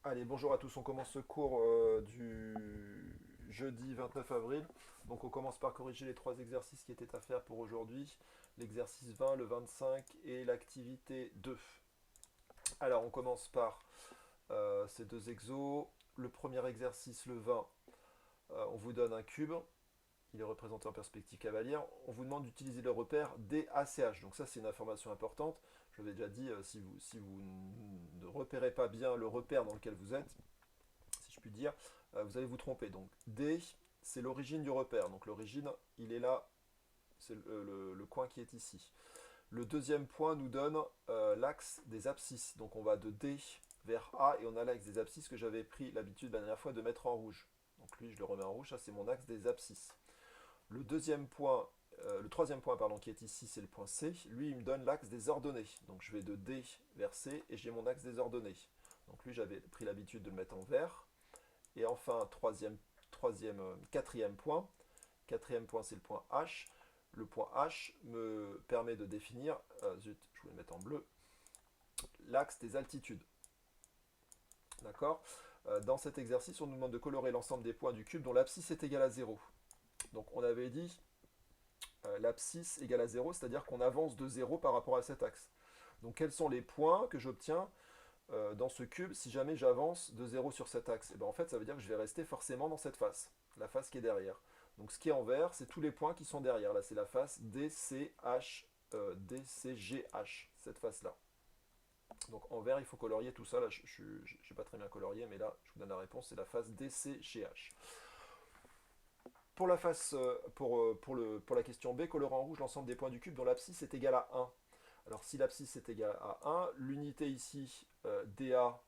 Allez, bonjour à tous, on commence ce cours du jeudi 29 avril. Donc on commence par corriger les trois exercices qui étaient à faire pour aujourd'hui. L'exercice 20, le 25 et l'activité 2. Alors on commence par ces deux exos. Le premier exercice, le 20, on vous donne un cube. Il est représenté en perspective cavalière. On vous demande d'utiliser le repère DACH. Donc ça c'est une information importante. Je l'avais déjà dit, si vous ne repérez pas bien le repère dans lequel vous êtes, si je puis dire, vous allez vous tromper. Donc D, c'est l'origine du repère. Donc l'origine, il est là, c'est le coin qui est ici. Le deuxième point nous donne l'axe des abscisses. Donc on va de D vers A et on a l'axe des abscisses que j'avais pris l'habitude la dernière fois de mettre en rouge. Donc lui, je le remets en rouge, ça c'est mon axe des abscisses. Le troisième point pardon, qui est ici, c'est le point C. Lui, il me donne l'axe des ordonnées. Donc je vais de D vers C et j'ai mon axe des ordonnées. Donc lui, j'avais pris l'habitude de le mettre en vert. Et enfin, quatrième point. Quatrième point, c'est le point H. Le point H me permet de définir, zut, je voulais le mettre en bleu, l'axe des altitudes. D'accord. Dans cet exercice, on nous demande de colorer l'ensemble des points du cube dont l'abscisse est égale à 0. Donc on avait dit l'abscisse égale à 0, c'est-à-dire qu'on avance de 0 par rapport à cet axe. Donc quels sont les points que j'obtiens dans ce cube si jamais j'avance de 0 sur cet axe? Et bien, en fait, ça veut dire que je vais rester forcément dans cette face, la face qui est derrière. Donc ce qui est en vert, c'est tous les points qui sont derrière. Là, c'est la face DCH, DCGH, cette face-là. Donc en vert, il faut colorier tout ça. Là, je n'ai pas très bien colorié, mais là, je vous donne la réponse, c'est la face DCGH. Pour la face, pour la question B, colore en rouge l'ensemble des points du cube dont l'abscisse est égale à 1. Alors si l'abscisse est égale à 1, l'unité ici, DA,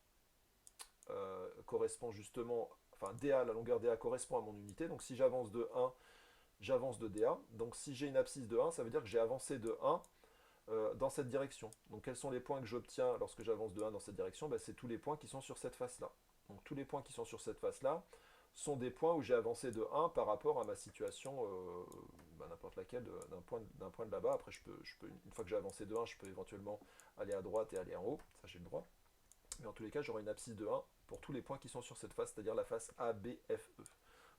correspond justement, enfin DA, la longueur DA correspond à mon unité, donc si j'avance de 1, j'avance de DA, donc si j'ai une abscisse de 1, ça veut dire que j'ai avancé de 1 dans cette direction. Donc quels sont les points que j'obtiens lorsque j'avance de 1 dans cette direction? Ben, c'est tous les points qui sont sur cette face-là. Donc tous les points qui sont sur cette face-là sont des points où j'ai avancé de 1 par rapport à ma situation, n'importe laquelle, d'un point de là-bas. Après, une fois que j'ai avancé de 1, je peux éventuellement aller à droite et aller en haut, ça j'ai le droit. Mais en tous les cas, j'aurai une abscisse de 1 pour tous les points qui sont sur cette face, c'est-à-dire la face A, B, F, E.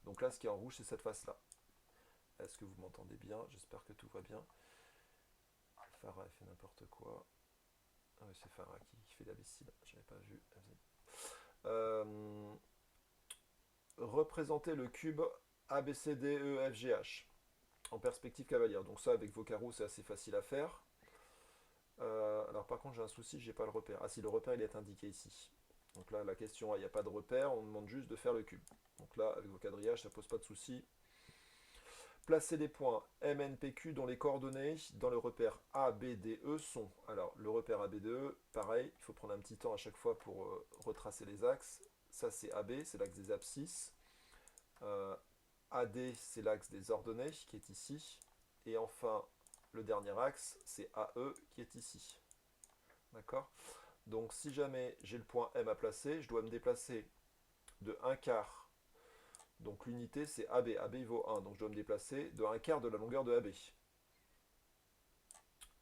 Donc là, ce qui est en rouge, c'est cette face-là. Est-ce que vous m'entendez bien? J'espère que tout va bien. Farah fait n'importe quoi. Ah oui, c'est Farah qui fait l'imbécile. Je n'avais pas vu. Euh, Représenter le cube ABCDEFGH en perspective cavalière. Donc ça, avec vos carreaux, c'est assez facile à faire. Alors par contre, j'ai un souci, j'ai pas le repère. Ah si, le repère, il est indiqué ici. Donc là, la question, il n'y a pas de repère, on demande juste de faire le cube. Donc là, avec vos quadrillages, ça pose pas de souci. Placez les points MNPQ dont les coordonnées dans le repère ABDE sont. Alors, le repère ABDE, pareil, il faut prendre un petit temps à chaque fois pour retracer les axes. Ça, c'est AB, c'est l'axe des abscisses. AD, c'est l'axe des ordonnées, qui est ici. Et enfin, le dernier axe, c'est AE, qui est ici. D'accord? Donc, si jamais j'ai le point M à placer, je dois me déplacer de 1 quart. Donc l'unité c'est AB. AB il vaut 1. Donc je dois me déplacer de 1 quart de la longueur de AB.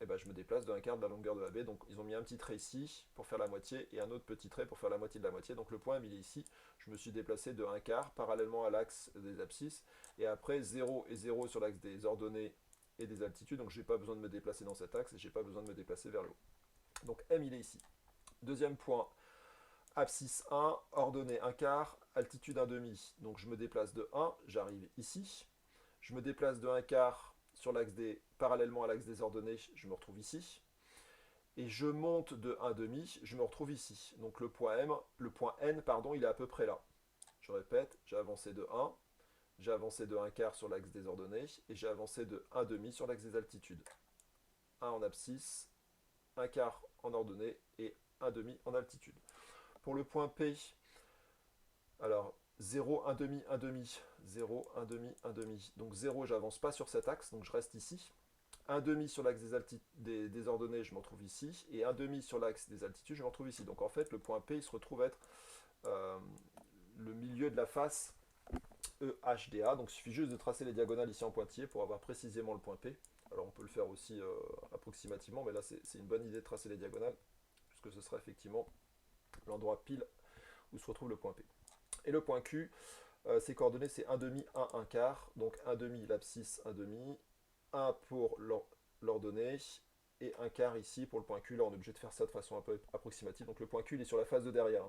Et ben je me déplace de 1 quart de la longueur de AB. Donc ils ont mis un petit trait ici pour faire la moitié et un autre petit trait pour faire la moitié de la moitié. Donc le point M il est ici. Je me suis déplacé de 1 quart parallèlement à l'axe des abscisses. Et après 0 et 0 sur l'axe des ordonnées et des altitudes. Donc je n'ai pas besoin de me déplacer dans cet axe et je n'ai pas besoin de me déplacer vers le haut. Donc M il est ici. Deuxième point, abscisse 1, ordonnée 1 quart, altitude 1 demi. Donc je me déplace de 1, j'arrive ici. Je me déplace de 1 quart sur l'axe des, parallèlement à l'axe des ordonnées, je me retrouve ici. Et je monte de 1 demi, je me retrouve ici. Donc le point M, le point N, pardon, il est à peu près là. Je répète, j'ai avancé de 1, j'ai avancé de 1 quart sur l'axe des ordonnées, et j'ai avancé de 1 demi sur l'axe des altitudes. 1 en abscisse, 1 quart en ordonnée et 1 demi en altitude. Pour le point P, alors 0, 1 demi, 1 demi, 0, 1 demi, 1 demi. Donc 0, j'avance pas sur cet axe, donc je reste ici. 1 demi sur l'axe des ordonnées, je m'en trouve ici. Et 1 demi sur l'axe des altitudes, je m'en trouve ici. Donc en fait, le point P, il se retrouve être euh, le milieu de la face EHDA. Donc il suffit juste de tracer les diagonales ici en pointillé pour avoir précisément le point P. Alors on peut le faire aussi approximativement, mais là c'est une bonne idée de tracer les diagonales, puisque ce sera effectivement l'endroit pile où se retrouve le point P. Et le point Q, ses coordonnées, c'est 1 demi, 1, 1 quart. Donc 1 demi, l'abscisse, 1 demi. 1 pour l'ordonnée. Et 1 quart ici pour le point Q. Là, on est obligé de faire ça de façon un peu approximative. Donc le point Q, il est sur la face de derrière.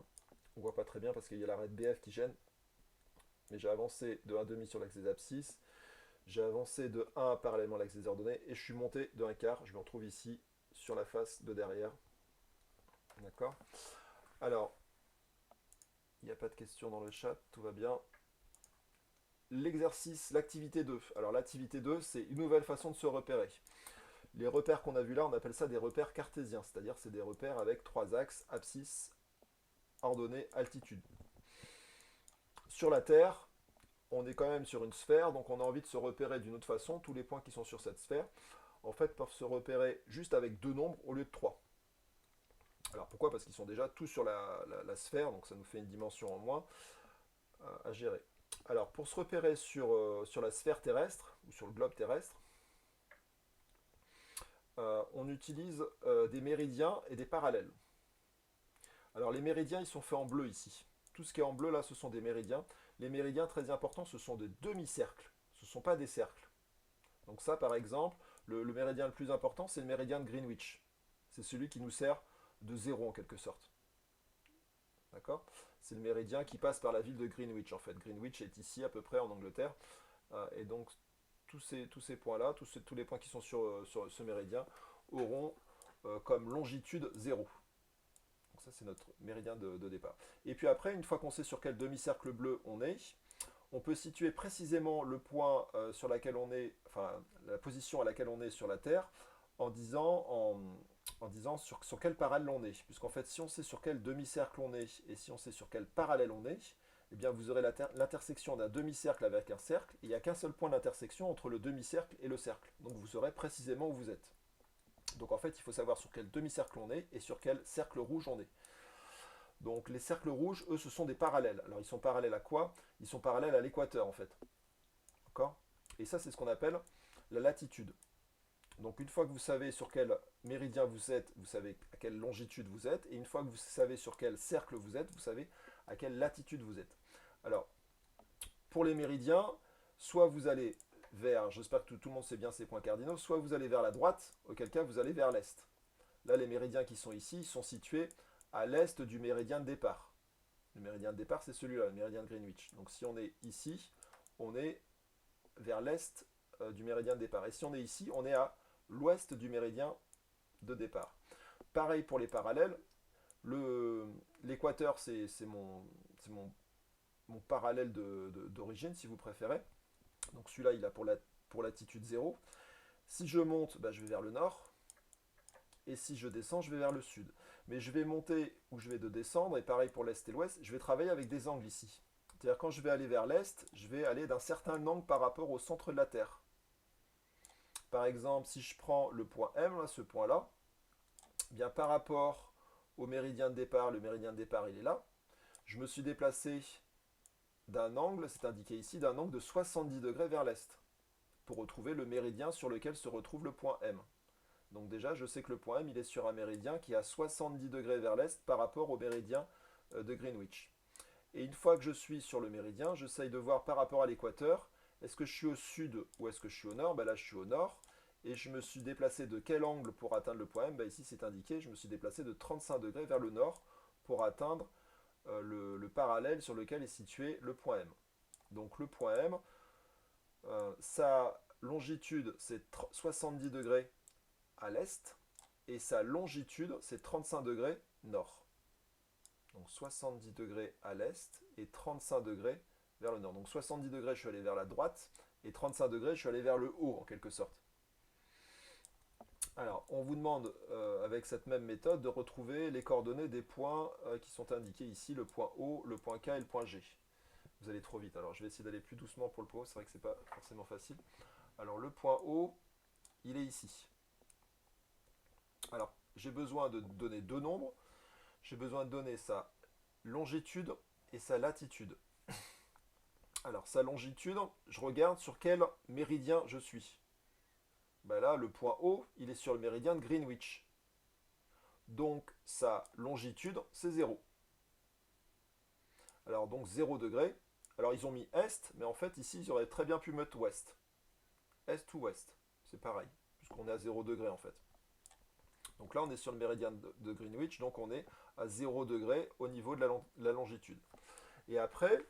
On voit pas très bien parce qu'il y a l'arête BF qui gêne. Mais j'ai avancé de 1 demi sur l'axe des abscisses. J'ai avancé de 1 parallèlement à l'axe des ordonnées. Et je suis monté de 1 quart. Je me retrouve ici sur la face de derrière. D'accord. Alors, il n'y a pas de questions dans le chat. Tout va bien. L'exercice, l'activité 2. Alors l'activité 2, c'est une nouvelle façon de se repérer. Les repères qu'on a vus là, on appelle ça des repères cartésiens, c'est-à-dire c'est des repères avec trois axes, abscisse, ordonnée, altitude. Sur la Terre, on est quand même sur une sphère, donc on a envie de se repérer d'une autre façon. Tous les points qui sont sur cette sphère, en fait, peuvent se repérer juste avec deux nombres au lieu de trois. Alors pourquoi? Parce qu'ils sont déjà tous sur la sphère, donc ça nous fait une dimension en moins à gérer. Alors, pour se repérer sur la sphère terrestre, ou sur le globe terrestre, on utilise des méridiens et des parallèles. Alors, les méridiens, ils sont faits en bleu ici. Tout ce qui est en bleu, là, ce sont des méridiens. Les méridiens, très importants, ce sont des demi-cercles. Ce ne sont pas des cercles. Donc ça, par exemple, le méridien le plus important, c'est le méridien de Greenwich. C'est celui qui nous sert de zéro, en quelque sorte. D'accord? C'est le méridien qui passe par la ville de Greenwich, en fait. Greenwich est ici, à peu près, en Angleterre. Et donc, tous ces points-là, tous les points qui sont sur ce méridien, auront comme longitude 0. Donc ça, c'est notre méridien de départ. Et puis après, une fois qu'on sait sur quel demi-cercle bleu on est, on peut situer précisément le point sur laquelle on est, enfin, la position à laquelle on est sur la Terre, en disant sur quel parallèle on est. Puisqu'en fait, si on sait sur quel demi-cercle on est, et si on sait sur quel parallèle on est, eh bien vous aurez l'intersection d'un demi-cercle avec un cercle, et il n'y a qu'un seul point d'intersection entre le demi-cercle et le cercle. Donc vous saurez précisément où vous êtes. Donc en fait, il faut savoir sur quel demi-cercle on est, et sur quel cercle rouge on est. Donc les cercles rouges, eux, ce sont des parallèles. Alors ils sont parallèles à quoi? Ils sont parallèles à l'équateur, en fait. D'accord? Et ça, c'est ce qu'on appelle la latitude. Donc une fois que vous savez sur quel méridien vous êtes, vous savez à quelle longitude vous êtes, et une fois que vous savez sur quel cercle vous êtes, vous savez à quelle latitude vous êtes. Alors, pour les méridiens, soit vous allez vers, j'espère que tout le monde sait bien ces points cardinaux, soit vous allez vers la droite, auquel cas vous allez vers l'est. Là, les méridiens qui sont ici sont situés à l'est du méridien de départ. Le méridien de départ, c'est celui-là, le méridien de Greenwich. Donc si on est ici, on est vers l'est du méridien de départ. Et si on est ici, on est à l'ouest du méridien de départ. Pareil pour les parallèles. L'équateur, c'est mon parallèle d'origine, si vous préférez. Donc celui-là, il a pour latitude 0. Si je monte, je vais vers le nord. Et si je descends, je vais vers le sud. Mais je vais monter ou je vais de descendre, et pareil pour l'est et l'ouest, je vais travailler avec des angles ici. C'est-à-dire quand je vais aller vers l'est, je vais aller d'un certain angle par rapport au centre de la Terre. Par exemple, si je prends le point M, là, ce point-là, bien par rapport au méridien de départ, le méridien de départ il est là, je me suis déplacé d'un angle, c'est indiqué ici, d'un angle de 70 degrés vers l'est, pour retrouver le méridien sur lequel se retrouve le point M. Donc déjà, je sais que le point M, il est sur un méridien qui est à 70 degrés vers l'est par rapport au méridien de Greenwich. Et une fois que je suis sur le méridien, j'essaye de voir par rapport à l'équateur, est-ce que je suis au sud ou est-ce que je suis au nord? Là, je suis au nord. Et je me suis déplacé de quel angle pour atteindre le point M? Ici, c'est indiqué, je me suis déplacé de 35 degrés vers le nord pour atteindre le parallèle sur lequel est situé le point M. Donc le point M, sa longitude, c'est 70 degrés à l'est, et sa longitude, c'est 35 degrés nord. Donc 70 degrés à l'est et 35 degrés vers le nord. Donc 70 degrés, je suis allé vers la droite, et 35 degrés, je suis allé vers le haut, en quelque sorte. Alors, on vous demande, avec cette même méthode, de retrouver les coordonnées des points qui sont indiqués ici, le point O, le point K et le point G. Vous allez trop vite, alors je vais essayer d'aller plus doucement pour le point O, c'est vrai que c'est pas forcément facile. Alors, le point O, il est ici. Alors, j'ai besoin de donner deux nombres. J'ai besoin de donner sa longitude et sa latitude. Alors, sa longitude, je regarde sur quel méridien je suis. Là, le point O, il est sur le méridien de Greenwich. Donc, sa longitude, c'est 0. Alors donc 0 degré. Alors ils ont mis est, mais en fait ici ils auraient très bien pu mettre ouest. Est ou ouest, c'est pareil, puisqu'on est à 0 degré en fait. Donc là on est sur le méridien de Greenwich, donc on est à 0 degré au niveau de la longitude. Et après,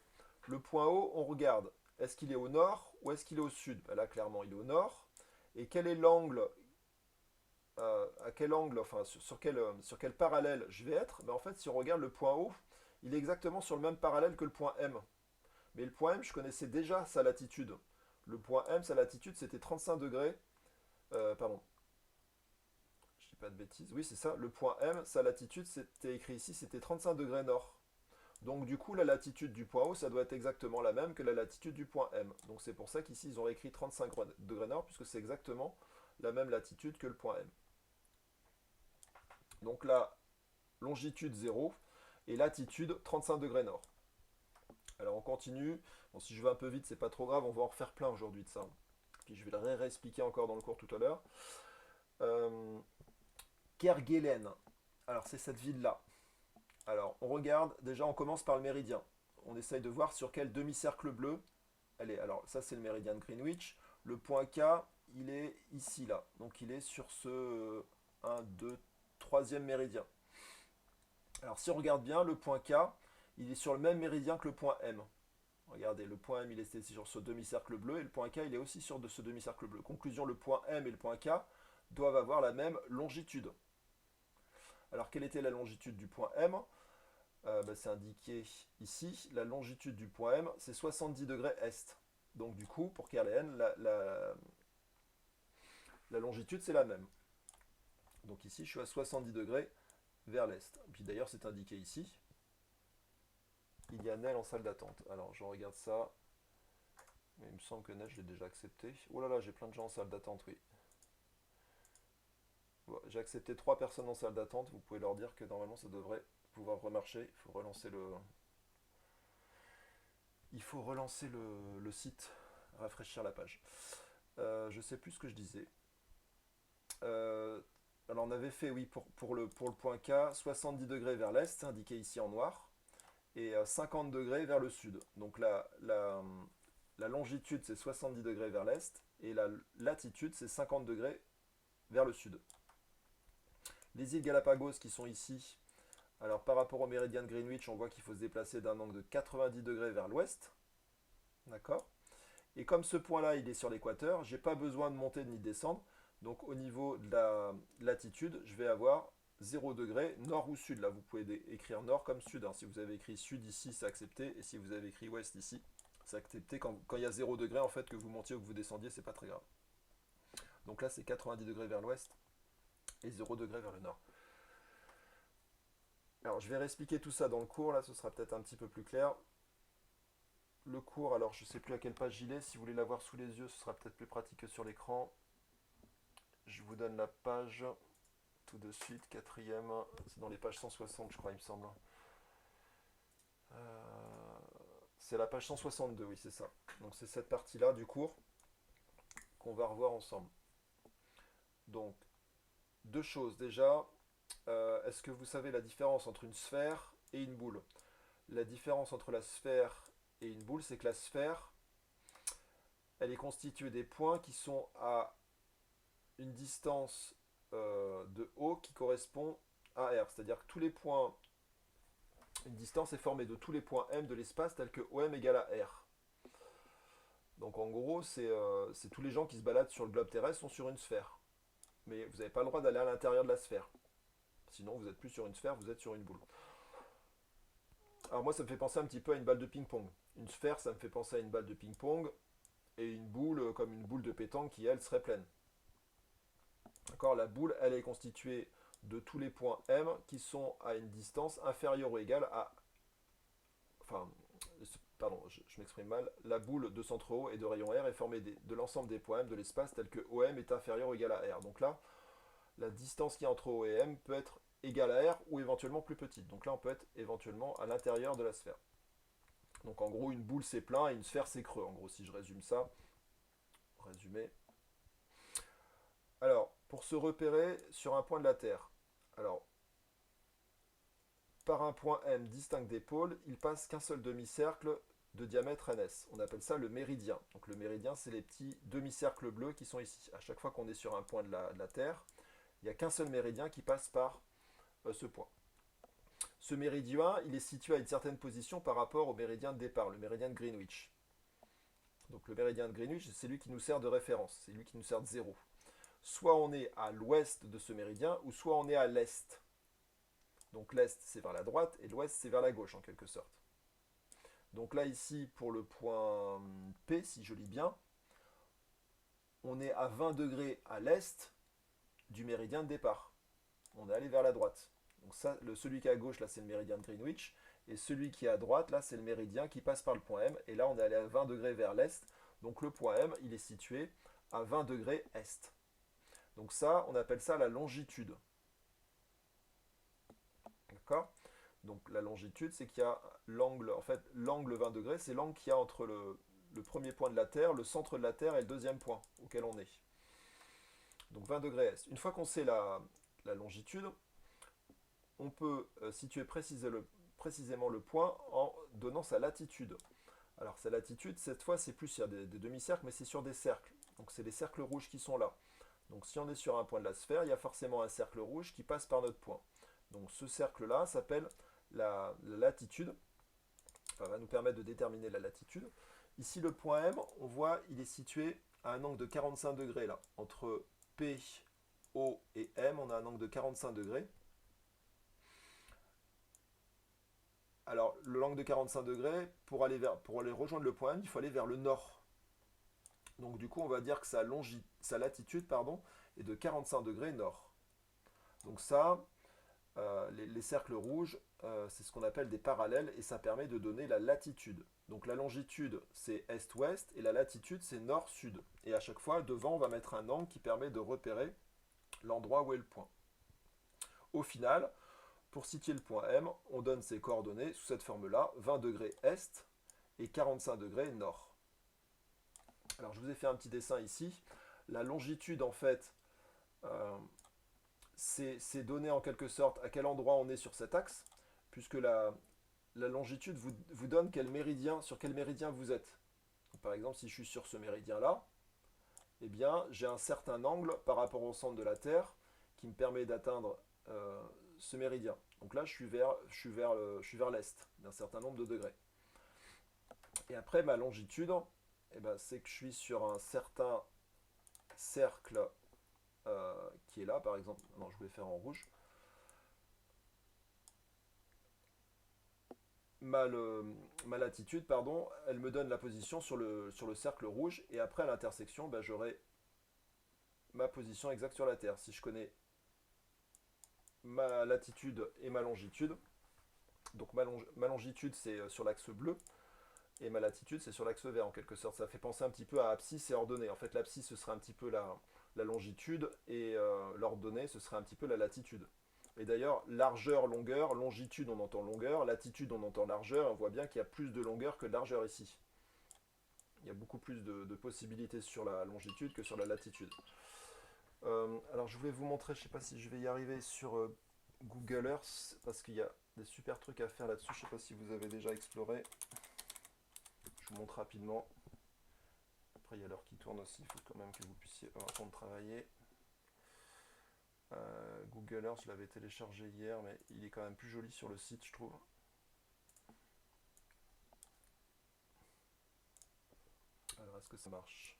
le point O, on regarde, est-ce qu'il est au nord ou est-ce qu'il est au sud? Ben là clairement il est au nord. Et quel est l'angle, à quel angle, enfin sur quel parallèle je vais être? Ben en fait si on regarde le point O, il est exactement sur le même parallèle que le point M. Mais le point M, je connaissais déjà sa latitude. Le point M, sa latitude, c'était 35 degrés. Pardon, je dis pas de bêtises. Oui, c'est ça. Le point M, sa latitude, c'était écrit ici, c'était 35 degrés nord. Donc du coup, la latitude du point O, ça doit être exactement la même que la latitude du point M. Donc c'est pour ça qu'ici, ils ont écrit 35 degrés nord, puisque c'est exactement la même latitude que le point M. Donc là, longitude 0 et latitude 35 degrés nord. Alors on continue. Bon, si je vais un peu vite, c'est pas trop grave, on va en refaire plein aujourd'hui de ça. Puis je vais le réexpliquer encore dans le cours tout à l'heure. Kerguelen. Alors c'est cette ville-là. Alors on regarde, déjà on commence par le méridien. On essaye de voir sur quel demi-cercle bleu elle est. Alors ça c'est le méridien de Greenwich. Le point K, il est ici là. Donc il est sur ce 1, 2, 3e méridien. Alors si on regarde bien, le point K, il est sur le même méridien que le point M. Regardez, le point M il est sur ce demi-cercle bleu et le point K il est aussi sur ce demi-cercle bleu. Conclusion, le point M et le point K doivent avoir la même longitude. Alors quelle était la longitude du point M? C'est indiqué ici. La longitude du point M c'est 70 degrés est. Donc du coup, pour Kerguelen, la longitude c'est la même. Donc ici je suis à 70 degrés vers l'est. Puis d'ailleurs c'est indiqué ici. Il y a Nel en salle d'attente. Alors je regarde ça. Mais il me semble que Nel je l'ai déjà accepté. Oh là là, j'ai plein de gens en salle d'attente, oui. Bon, j'ai accepté 3 personnes en salle d'attente. Vous pouvez leur dire que normalement ça devrait pouvoir remarcher. Il faut relancer le site, rafraîchir la page. Je sais plus ce que je disais. Alors on avait fait, oui, pour le point K, 70 degrés vers l'est, indiqué ici en noir, et 50 degrés vers le sud. Donc la longitude c'est 70 degrés vers l'est, et la latitude c'est 50 degrés vers le sud. Les îles Galapagos qui sont ici, alors par rapport au méridien de Greenwich, on voit qu'il faut se déplacer d'un angle de 90 degrés vers l'ouest. D'accord? Et comme ce point-là, il est sur l'équateur, j'ai pas besoin de monter ni de descendre. Donc au niveau de la latitude, je vais avoir 0 degré, nord ou sud. Là, vous pouvez écrire nord comme sud. Hein. Si vous avez écrit sud ici, c'est accepté. Et si vous avez écrit ouest ici, c'est accepté. Quand il y a 0 degré, en fait, que vous montiez ou que vous descendiez, c'est pas très grave. Donc là, c'est 90 degrés vers l'ouest et 0 degré vers le nord. Alors, je vais réexpliquer tout ça dans le cours. Là, ce sera peut-être un petit peu plus clair. Le cours, alors je ne sais plus à quelle page il est. Si vous voulez l'avoir sous les yeux, ce sera peut-être plus pratique que sur l'écran. Je vous donne la page tout de suite, 4e. C'est dans les pages 160, je crois, il me semble. C'est la page 162, oui, c'est ça. Donc c'est cette partie-là du cours qu'on va revoir ensemble. Donc, deux choses. Déjà, est-ce que vous savez la différence entre une sphère et une boule? La différence entre la sphère et une boule, c'est que la sphère, elle est constituée des points qui sont à une distance de O qui correspond à R. C'est-à-dire que tous les points, une distance est formée de tous les points M de l'espace tels que OM égale à R. Donc en gros, c'est tous les gens qui se baladent sur le globe terrestre sont sur une sphère. Mais vous n'avez pas le droit d'aller à l'intérieur de la sphère. Sinon, vous n'êtes plus sur une sphère, vous êtes sur une boule. Alors moi, ça me fait penser un petit peu à une balle de ping-pong. Une sphère, ça me fait penser à une balle de ping-pong. Et une boule, comme une boule de pétanque qui, elle, serait pleine. D'accord? La boule, elle est constituée de tous les points M qui sont à une distance inférieure ou égale à... Enfin, pardon, je m'exprime mal. La boule de centre O et de rayon R est formée de l'ensemble des points M de l'espace tel que OM est inférieur ou égal à R. Donc là, la distance qui est entre O et M peut être égale à R ou éventuellement plus petite. Donc là, on peut être éventuellement à l'intérieur de la sphère. Donc en gros, une boule c'est plein et une sphère c'est creux. En gros, si je résume ça, résumé. Alors, pour se repérer sur un point de la Terre. Alors, par un point M distinct des pôles, il passe qu'un seul demi-cercle de diamètre ns. On appelle ça le méridien. Donc le méridien, c'est les petits demi-cercles bleus qui sont ici. À chaque fois qu'on est sur un point de la Terre, il n'y a qu'un seul méridien qui passe par ce point. Ce méridien, il est situé à une certaine position par rapport au méridien de départ, le méridien de Greenwich. Donc le méridien de Greenwich, c'est lui qui nous sert de référence, c'est lui qui nous sert de zéro. Soit on est à l'ouest de ce méridien, ou soit on est à l'est. Donc l'est, c'est vers la droite, et l'ouest, c'est vers la gauche, en quelque sorte. Donc là, ici, pour le point P, si je lis bien, on est à 20 degrés à l'est du méridien de départ. On est allé vers la droite. Donc ça, celui qui est à gauche, là, c'est le méridien de Greenwich. Et celui qui est à droite, là, c'est le méridien qui passe par le point M. Et là, on est allé à 20 degrés vers l'est. Donc le point M, il est situé à 20 degrés est. Donc ça, on appelle ça la longitude. D'accord? Donc la longitude, c'est qu'il y a l'angle, en fait, l'angle 20 degrés, c'est l'angle qu'il y a entre le premier point de la Terre, le centre de la Terre et le deuxième point auquel on est. Donc 20 degrés est. Une fois qu'on sait la longitude, on peut situer précisément le point en donnant sa latitude. Alors sa latitude, cette fois, c'est plus sur des demi-cercles, mais c'est sur des cercles. Donc c'est les cercles rouges qui sont là. Donc si on est sur un point de la sphère, il y a forcément un cercle rouge qui passe par notre point. Donc ce cercle-là s'appelle la latitude. Ça va nous permettre de déterminer la latitude. Ici, le point M, on voit, il est situé à un angle de 45 degrés là. Entre P, O et M, on a un angle de 45 degrés. Alors, l'angle de 45 degrés, pour aller rejoindre le point M, il faut aller vers le nord. Donc du coup, on va dire que sa latitude est de 45 degrés nord. Donc ça, les cercles rouges, c'est ce qu'on appelle des parallèles et ça permet de donner la latitude. Donc la longitude, c'est est-ouest et la latitude, c'est nord-sud. Et à chaque fois, devant, on va mettre un angle qui permet de repérer l'endroit où est le point. Au final, pour situer le point M, on donne ses coordonnées sous cette forme-là, 20 degrés est et 45 degrés nord. Alors je vous ai fait un petit dessin ici. La longitude, en fait, c'est donné en quelque sorte à quel endroit on est sur cet axe, puisque la longitude vous donne sur quel méridien vous êtes. Donc, par exemple, si je suis sur ce méridien-là, eh bien, j'ai un certain angle par rapport au centre de la Terre qui me permet d'atteindre ce méridien. Donc là, je suis vers l'est d'un certain nombre de degrés. Et après, ma longitude, eh ben, c'est que je suis sur un certain cercle qui est là, par exemple. Non, je vais faire en rouge. Ma latitude, pardon, elle me donne la position sur le cercle rouge. Et après, à l'intersection, ben, j'aurai ma position exacte sur la Terre. Si je connais ma latitude et ma longitude, donc ma longitude, c'est sur l'axe bleu. Et ma latitude, c'est sur l'axe vert, en quelque sorte. Ça fait penser un petit peu à abscisse et ordonnée. En fait, l'abscisse, ce serait un petit peu la longitude, et l'ordonnée, ce serait un petit peu la latitude. Et d'ailleurs, largeur, longueur, longitude, on entend longueur, latitude, on entend largeur, et on voit bien qu'il y a plus de longueur que de largeur ici. Il y a beaucoup plus de possibilités sur la longitude que sur la latitude. Alors, je voulais vous montrer, je ne sais pas si je vais y arriver sur Google Earth, parce qu'il y a des super trucs à faire là-dessus. Je ne sais pas si vous avez déjà exploré. Je vous montre rapidement. Après, il y a l'heure qui tourne aussi. Il faut quand même que vous puissiez avoir le temps de travailler. Google Earth, je l'avais téléchargé hier, mais il est quand même plus joli sur le site, je trouve. Alors, est-ce que ça marche?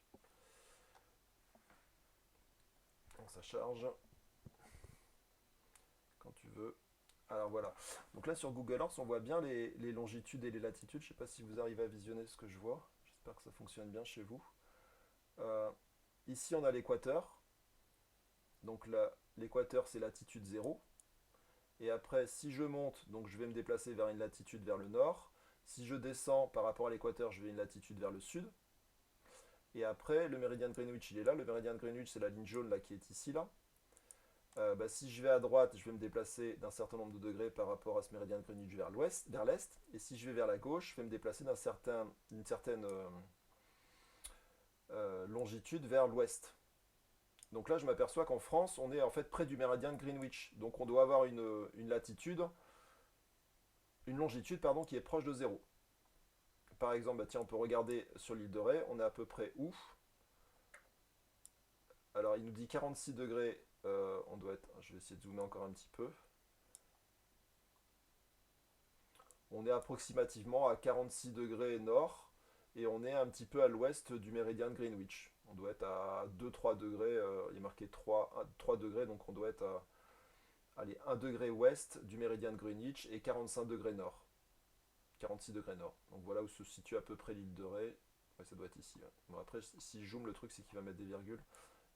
Bon, ça charge. Quand tu veux. Alors voilà. Donc là, sur Google Earth, on voit bien les longitudes et les latitudes. Je ne sais pas si vous arrivez à visionner ce que je vois. J'espère que ça fonctionne bien chez vous. Ici, on a l'équateur. Donc l'équateur, c'est latitude 0. Et après, si je monte, donc je vais me déplacer vers une latitude vers le nord. Si je descends par rapport à l'équateur, je vais une latitude vers le sud. Et après, le méridien de Greenwich, il est là. Le méridien de Greenwich, c'est la ligne jaune là, qui est ici, là. Si je vais à droite, je vais me déplacer d'un certain nombre de degrés par rapport à ce méridien de Greenwich vers l'est. Et si je vais vers la gauche, je vais me déplacer d'une certaine longitude vers l'ouest. Donc là, je m'aperçois qu'en France, on est en fait près du méridien de Greenwich. Donc on doit avoir une latitude une longitude pardon, qui est proche de zéro. Par exemple, bah, tiens, on peut regarder sur l'île de Ré, on est à peu près où? Alors, il nous dit 46 degrés, on doit être, je vais essayer de zoomer encore un petit peu. On est approximativement à 46 degrés nord, et on est un petit peu à l'ouest du méridien de Greenwich. On doit être à 2-3 degrés, il est marqué 3 degrés, donc on doit être à allez, 1 degré ouest du méridien de Greenwich et 45 degrés nord. 46 degrés nord. Donc voilà où se situe à peu près l'île de Ré. Ouais, ça doit être ici. Ouais. Bon, après, si je zoome, le truc, c'est qu'il va mettre des virgules.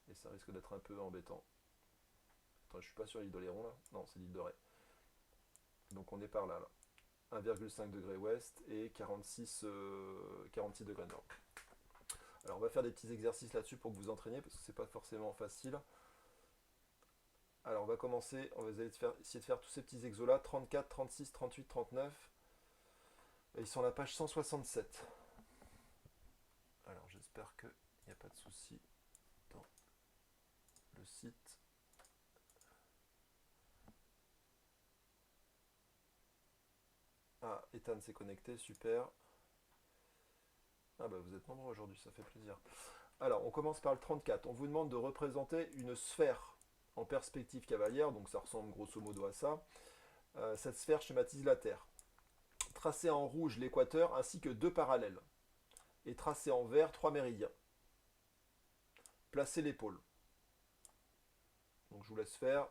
Et ça risque d'être un peu embêtant. Attends, je suis pas sur l'île d'Oléron là. Non, c'est l'île de Ré. Donc on est par là. 1,5 degré ouest et 46 degrés nord. Alors on va faire des petits exercices là-dessus pour que vous entraîniez parce que c'est pas forcément facile. Alors on va commencer, on va essayer de faire tous ces petits exos là, 34, 36, 38, 39. Et ils sont à la page 167. Alors j'espère qu'il n'y a pas de souci dans le site. Ah, Ethan s'est connecté, super. Ah bah vous êtes nombreux aujourd'hui, ça fait plaisir. Alors on commence par le 34. On vous demande de représenter une sphère en perspective cavalière, donc ça ressemble grosso modo à ça. Cette sphère schématise la Terre. Tracez en rouge l'équateur ainsi que deux parallèles. Et tracez en vert trois méridiens. Placez les pôles. Donc je vous laisse faire.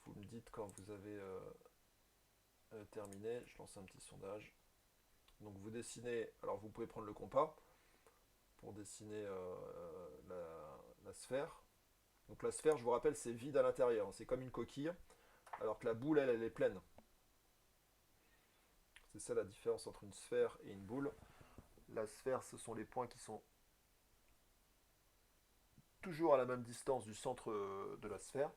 Vous me dites quand vous avez terminé. Je lance un petit sondage. Donc vous dessinez, alors vous pouvez prendre le compas pour dessiner la sphère. Donc la sphère, je vous rappelle, c'est vide à l'intérieur. C'est comme une coquille, alors que la boule, elle est pleine. C'est ça la différence entre une sphère et une boule. La sphère, ce sont les points qui sont toujours à la même distance du centre de la sphère.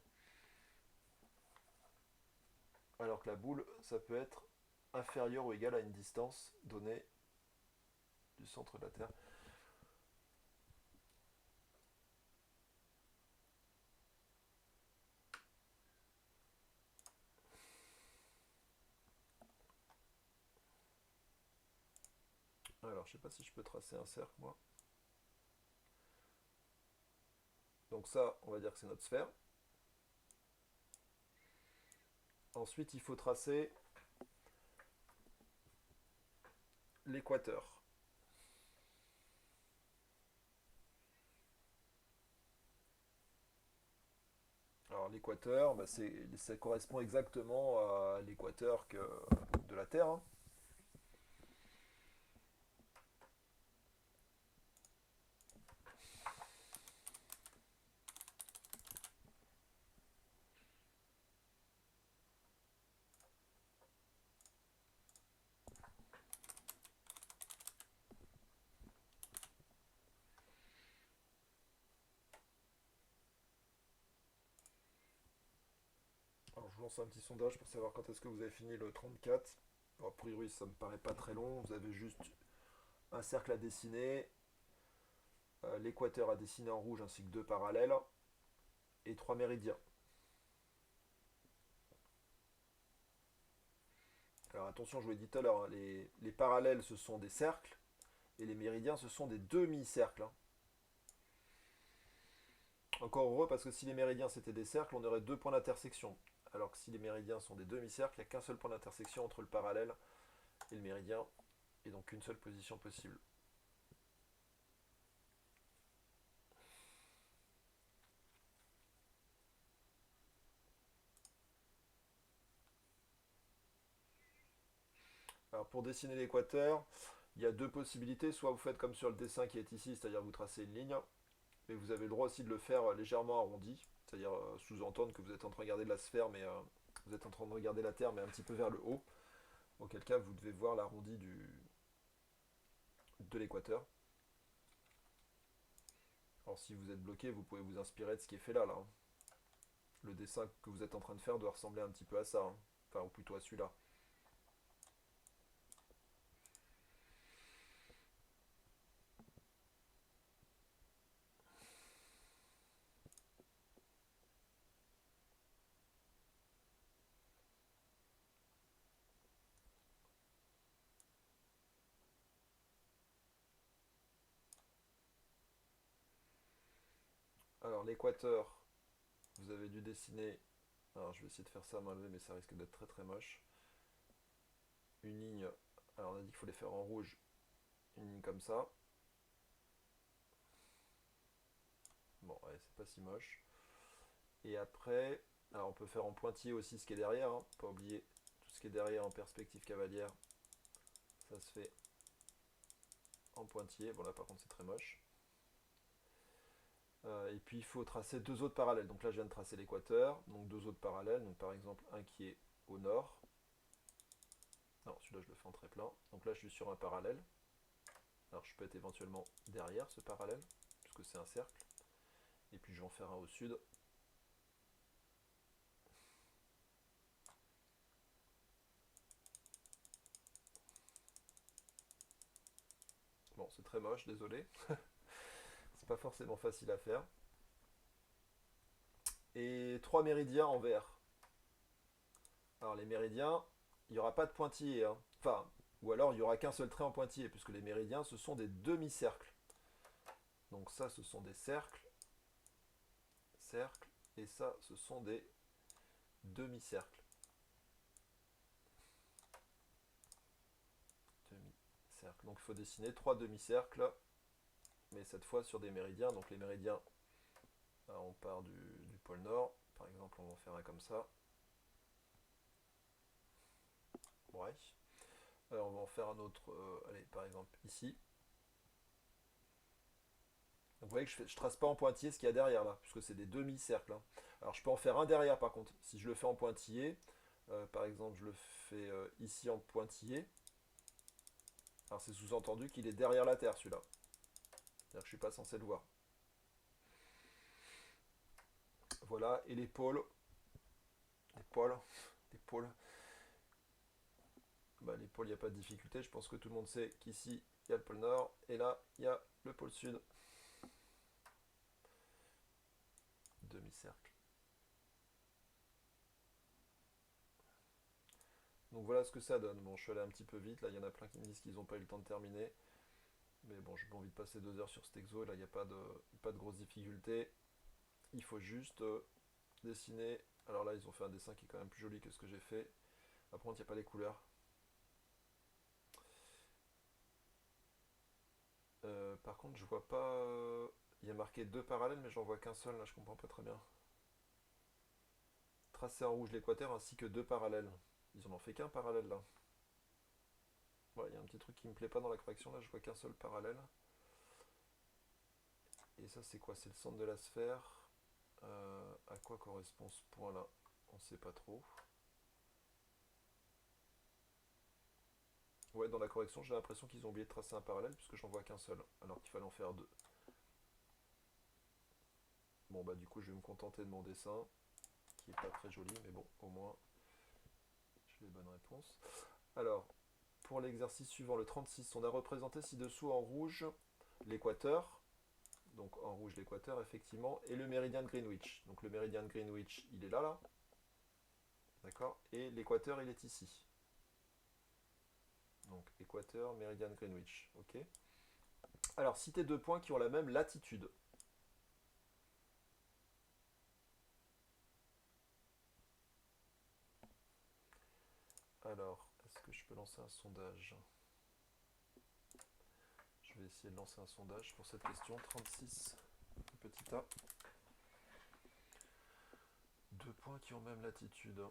Alors que la boule, ça peut être inférieur ou égal à une distance donnée du centre de la Terre. Alors, je sais pas si je peux tracer un cercle, moi. Donc ça, on va dire que c'est notre sphère. Ensuite, il faut tracer l'équateur. Alors l'équateur, bah, ça correspond exactement à l'équateur de la Terre, hein. Alors je vous lance un petit sondage pour savoir quand est-ce que vous avez fini le 34. Alors, a priori, ça me paraît pas très long. Vous avez juste un cercle à dessiner, l'équateur à dessiner en rouge ainsi que deux parallèles et trois méridiens. Alors attention, je vous l'ai dit tout à l'heure, hein, les parallèles ce sont des cercles et les méridiens ce sont des demi-cercles, hein. Encore heureux parce que si les méridiens c'était des cercles, on aurait deux points d'intersection. Alors que si les méridiens sont des demi-cercles, il n'y a qu'un seul point d'intersection entre le parallèle et le méridien, et donc une seule position possible. Alors pour dessiner l'équateur, il y a deux possibilités. Soit vous faites comme sur le dessin qui est ici, c'est-à-dire vous tracez une ligne, mais vous avez le droit aussi de le faire légèrement arrondi, c'est-à-dire sous-entendre que vous êtes en train de regarder la sphère, mais vous êtes en train de regarder la Terre, mais un petit peu vers le haut. Auquel cas, vous devez voir l'arrondi de l'équateur. Alors si vous êtes bloqué, vous pouvez vous inspirer de ce qui est fait là, hein. Le dessin que vous êtes en train de faire doit ressembler un petit peu à ça, hein. Enfin, ou plutôt à celui-là. l'équateur, vous avez dû dessiner, alors je vais essayer de faire ça à main levée, mais ça risque d'être très très moche. Une ligne, alors on a dit qu'il faut les faire en rouge, une ligne comme ça. Bon, ouais, c'est pas si moche. Et après, alors on peut faire en pointillé aussi ce qui est derrière, hein. Pas oublier tout ce qui est derrière en perspective cavalière. Ça se fait en pointillé. Bon là par contre c'est très moche. Et puis il faut tracer deux autres parallèles. Donc là je viens de tracer l'équateur, donc deux autres parallèles. Donc par exemple un qui est au nord. Non, celui-là je le fais en très plein. Donc là je suis sur un parallèle. Alors je peux être éventuellement derrière ce parallèle, puisque c'est un cercle. Et puis je vais en faire un au sud. Bon, c'est très moche, désolé. C'est pas forcément facile à faire. Et trois méridiens en vert. Alors les méridiens, il n'y aura pas de pointillé, hein. Enfin, ou alors il n'y aura qu'un seul trait en pointillé, puisque les méridiens, ce sont des demi-cercles. Donc ça, ce sont des cercles, cercles, et ça, ce sont des demi-cercles. Demi-cercles. Donc il faut dessiner trois demi-cercles, mais cette fois sur des méridiens. Donc les méridiens, là, on part du pôle nord. Par exemple, on va en faire un comme ça. Ouais. Alors on va en faire un autre, allez, par exemple ici. Donc vous voyez que je ne trace pas en pointillé ce qu'il y a derrière là, puisque c'est des demi-cercles, hein. Alors je peux en faire un derrière par contre. Si je le fais en pointillé, par exemple je le fais ici en pointillé, alors c'est sous-entendu qu'il est derrière la Terre celui-là. C'est-à-dire que je ne suis pas censé le voir. Voilà, et les pôles. Les pôles. Bah, les pôles, il n'y a pas de difficulté. Je pense que tout le monde sait qu'ici, il y a le pôle nord, et là, il y a le pôle sud. Demi-cercle. Donc voilà ce que ça donne. Bon, je suis allé un petit peu vite. Là, il y en a plein qui me disent qu'ils n'ont pas eu le temps de terminer. Mais bon, j'ai pas envie de passer 2 heures sur cet exo. Là, il n'y a pas de grosse difficulté. Il faut juste dessiner. Alors là, ils ont fait un dessin qui est quand même plus joli que ce que j'ai fait. Par contre, il n'y a pas les couleurs. Par contre, je vois pas. Il y a marqué deux parallèles, mais j'en vois qu'un seul. Là, je comprends pas très bien. Tracer en rouge l'équateur ainsi que deux parallèles. Ils en ont fait qu'un parallèle là. Ouais, il y a un petit truc qui me plaît pas dans la correction. Là, je vois qu'un seul parallèle. Et ça, c'est quoi? C'est le centre de la sphère. À quoi correspond ce point-là? On sait pas trop. Ouais, dans la correction, j'ai l'impression qu'ils ont oublié de tracer un parallèle puisque j'en vois qu'un seul, alors qu'il fallait en faire deux. Bon, bah du coup, je vais me contenter de mon dessin, qui est pas très joli, mais bon, au moins, j'ai les bonnes réponses. Alors, pour l'exercice suivant, le 36, on a représenté ci-dessous en rouge l'équateur, donc en rouge l'équateur, effectivement, et le méridien de Greenwich. Donc le méridien de Greenwich, il est là, là. D'accord? Et l'équateur, il est ici. Donc équateur, méridien de Greenwich. Ok. Alors, citez deux points qui ont la même latitude. Alors, est-ce que je peux lancer un sondage? Je vais essayer de lancer un sondage pour cette question. 36, petit a. Deux points qui ont même latitude.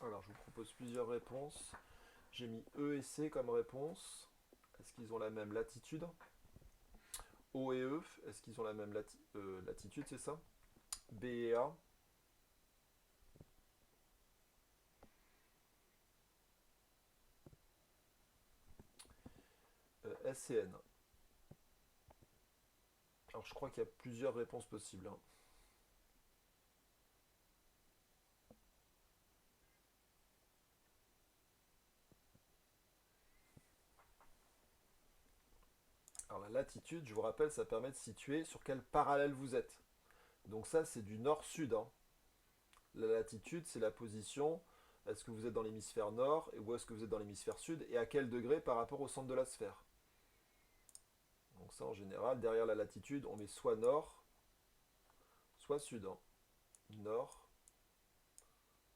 Alors, je vous propose plusieurs réponses. J'ai mis E et C comme réponse. Est-ce qu'ils ont la même latitude? O et E, est-ce qu'ils ont la même latitude, c'est ça? B et A. S et N. Alors je crois qu'il y a plusieurs réponses possibles, hein. Alors la latitude, je vous rappelle, ça permet de situer sur quel parallèle vous êtes. Donc ça, c'est du nord-sud, hein. La latitude, c'est la position. Est-ce que vous êtes dans l'hémisphère nord ou est-ce que vous êtes dans l'hémisphère sud et à quel degré par rapport au centre de la sphère. Donc ça, en général, derrière la latitude, on met soit nord, soit sud, hein. Nord,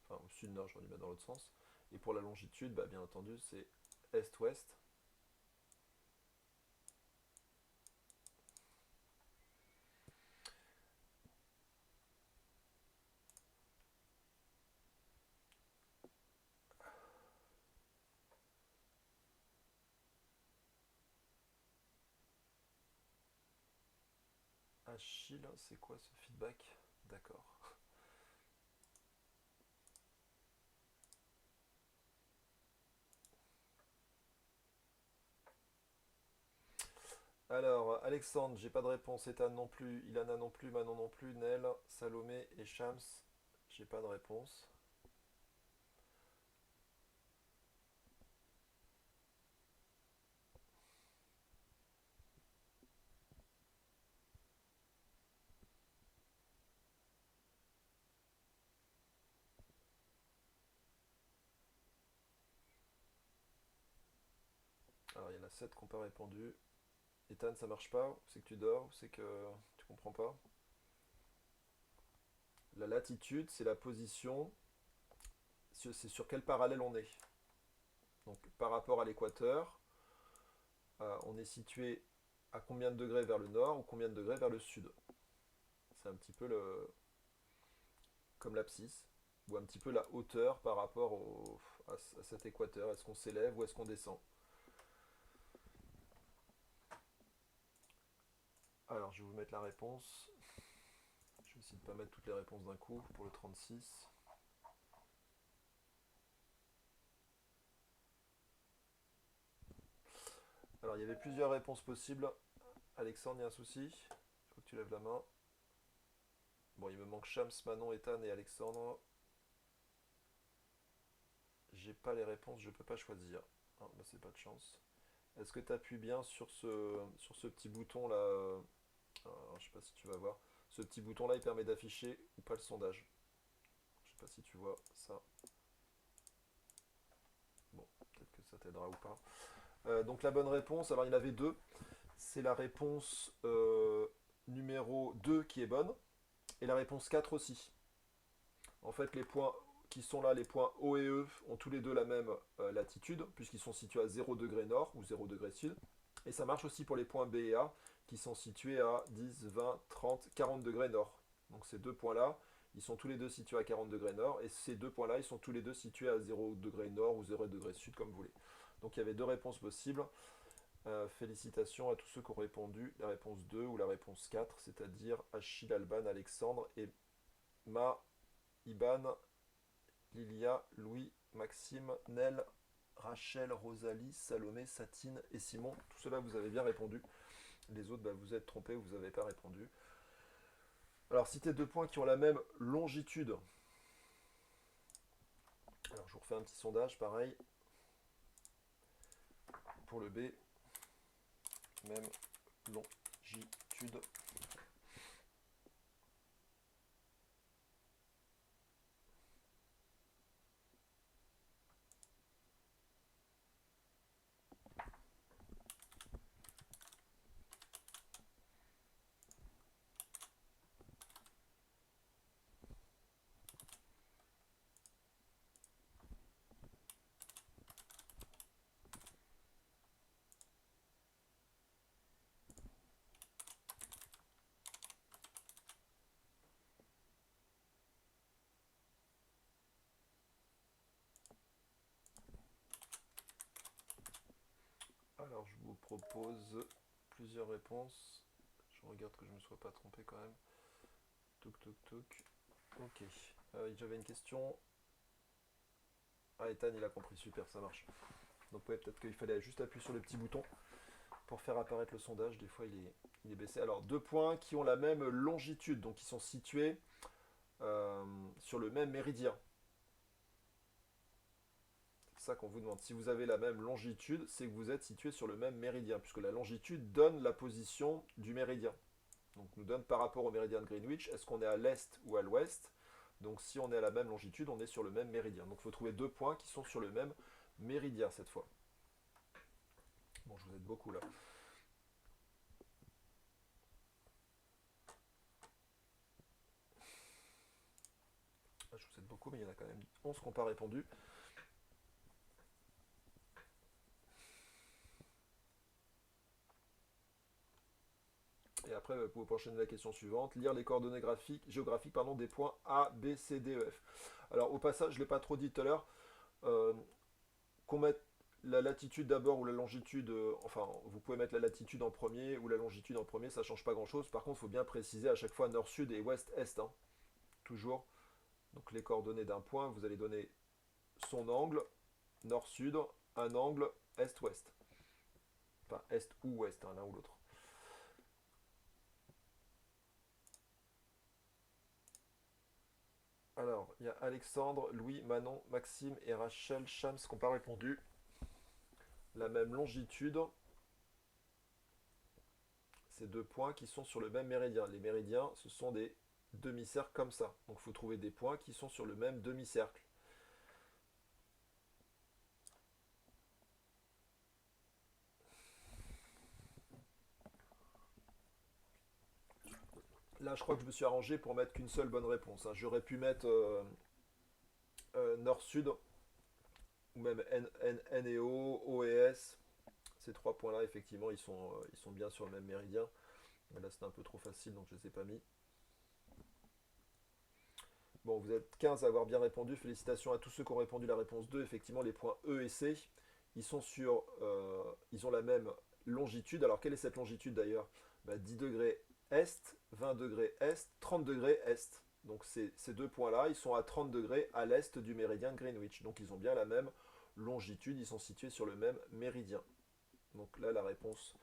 enfin sud-nord, j'aurais dû mettre dans l'autre sens. Et pour la longitude, bah, bien entendu, c'est est-ouest. Achille, c'est quoi ce feedback? D'accord. Alors, Alexandre, j'ai pas de réponse. Ethan non plus. Ilana non plus. Manon non plus. Nel, Salomé et Shams, j'ai pas de réponse. Alors, il y en a 7 qui n'ont pas répondu. Ethan, ça marche pas? Ou c'est que tu dors? Ou c'est que tu comprends pas? La latitude, c'est la position. C'est sur quel parallèle on est. Donc, par rapport à l'équateur, on est situé à combien de degrés vers le nord ou combien de degrés vers le sud. C'est un petit peu comme l'abscisse, ou un petit peu la hauteur par rapport à cet équateur. Est-ce qu'on s'élève ou est-ce qu'on descend? Alors, je vais vous mettre la réponse. Je vais essayer de ne pas mettre toutes les réponses d'un coup pour le 36. Alors, il y avait plusieurs réponses possibles. Alexandre, il y a un souci? Il faut que tu lèves la main. Bon, il me manque Shams, Manon, Ethan et Alexandre. J'ai pas les réponses, je peux pas choisir. Ah, bah c'est pas de chance. Est-ce que tu appuies bien sur ce petit bouton là alors, je sais pas si tu vas voir. Ce petit bouton là, il permet d'afficher ou pas le sondage. Je sais pas si tu vois ça. Bon, peut-être que ça t'aidera ou pas. Donc la bonne réponse, alors il y en avait deux. C'est la réponse numéro 2 qui est bonne. Et la réponse 4 aussi. En fait, les points qui sont là, les points O et E, ont tous les deux la même latitude, puisqu'ils sont situés à 0 degré nord ou 0 degré sud. Et ça marche aussi pour les points B et A, qui sont situés à 10, 20, 30, 40 degrés nord. Donc ces deux points-là, ils sont tous les deux situés à 40 degrés nord, et ces deux points-là, ils sont tous les deux situés à 0 degré nord ou 0 degré sud, comme vous voulez. Donc il y avait deux réponses possibles. Félicitations à tous ceux qui ont répondu la réponse 2 ou la réponse 4, c'est-à-dire Achille, Alban, Alexandre et Ma, Iban, Lilia, Louis, Maxime, Nel, Rachel, Rosalie, Salomé, Satine et Simon. Tout cela, vous avez bien répondu. Les autres, bah, vous êtes trompés, vous n'avez pas répondu. Alors, citez deux points qui ont la même longitude. Alors, je vous refais un petit sondage, pareil. Pour le B, même longitude. Alors, je vous propose plusieurs réponses. Je regarde que je ne me sois pas trompé quand même. Touk, touk, touk. Ok. J'avais une question. Ah, Ethan, il a compris. Super, ça marche. Donc, ouais, peut-être qu'il fallait juste appuyer sur le petit bouton pour faire apparaître le sondage, des fois il est baissé. Alors, deux points qui ont la même longitude, donc qui sont situés sur le même méridien. C'est ça qu'on vous demande. Si vous avez la même longitude, c'est que vous êtes situé sur le même méridien, puisque la longitude donne la position du méridien. Donc nous donne par rapport au méridien de Greenwich, est-ce qu'on est à l'est ou à l'ouest. Donc si on est à la même longitude, on est sur le même méridien. Donc il faut trouver deux points qui sont sur le même méridien cette fois. Bon, je vous aide beaucoup là. Je vous aide beaucoup, mais il y en a quand même 11 qui n'ont pas répondu. Et après, vous pouvez enchaîner la question suivante. Lire les coordonnées géographiques des points A, B, C, D, E, F. Alors, au passage, je ne l'ai pas trop dit tout à l'heure, qu'on mette la latitude d'abord ou la longitude, enfin, vous pouvez mettre la latitude en premier ou la longitude en premier, ça ne change pas grand-chose. Par contre, il faut bien préciser à chaque fois nord-sud et ouest-est. Hein. Toujours. Donc, les coordonnées d'un point, vous allez donner son angle, nord-sud, un angle est-ouest. Enfin, est ou ouest, hein, l'un ou l'autre. Alors, il y a Alexandre, Louis, Manon, Maxime et Rachel Shams qui n'ont pas répondu. La même longitude, ces deux points qui sont sur le même méridien. Les méridiens, ce sont des demi-cercles comme ça. Donc il faut trouver des points qui sont sur le même demi-cercle. Là, je crois que je me suis arrangé pour mettre qu'une seule bonne réponse. Hein. J'aurais pu mettre nord-sud, ou même N et O, O et S. Ces trois points-là, effectivement, ils sont bien sur le même méridien. Mais là, c'était un peu trop facile, donc je ne les ai pas mis. Bon, vous êtes 15 à avoir bien répondu. Félicitations à tous ceux qui ont répondu la réponse 2. Effectivement, les points E et C, ils ont la même longitude. Alors, quelle est cette longitude d'ailleurs? 10 degrés Est, 20 degrés Est, 30 degrés Est. Donc, ces deux points-là, ils sont à 30 degrés à l'Est du méridien de Greenwich. Donc, ils ont bien la même longitude. Ils sont situés sur le même méridien. Donc là, la réponse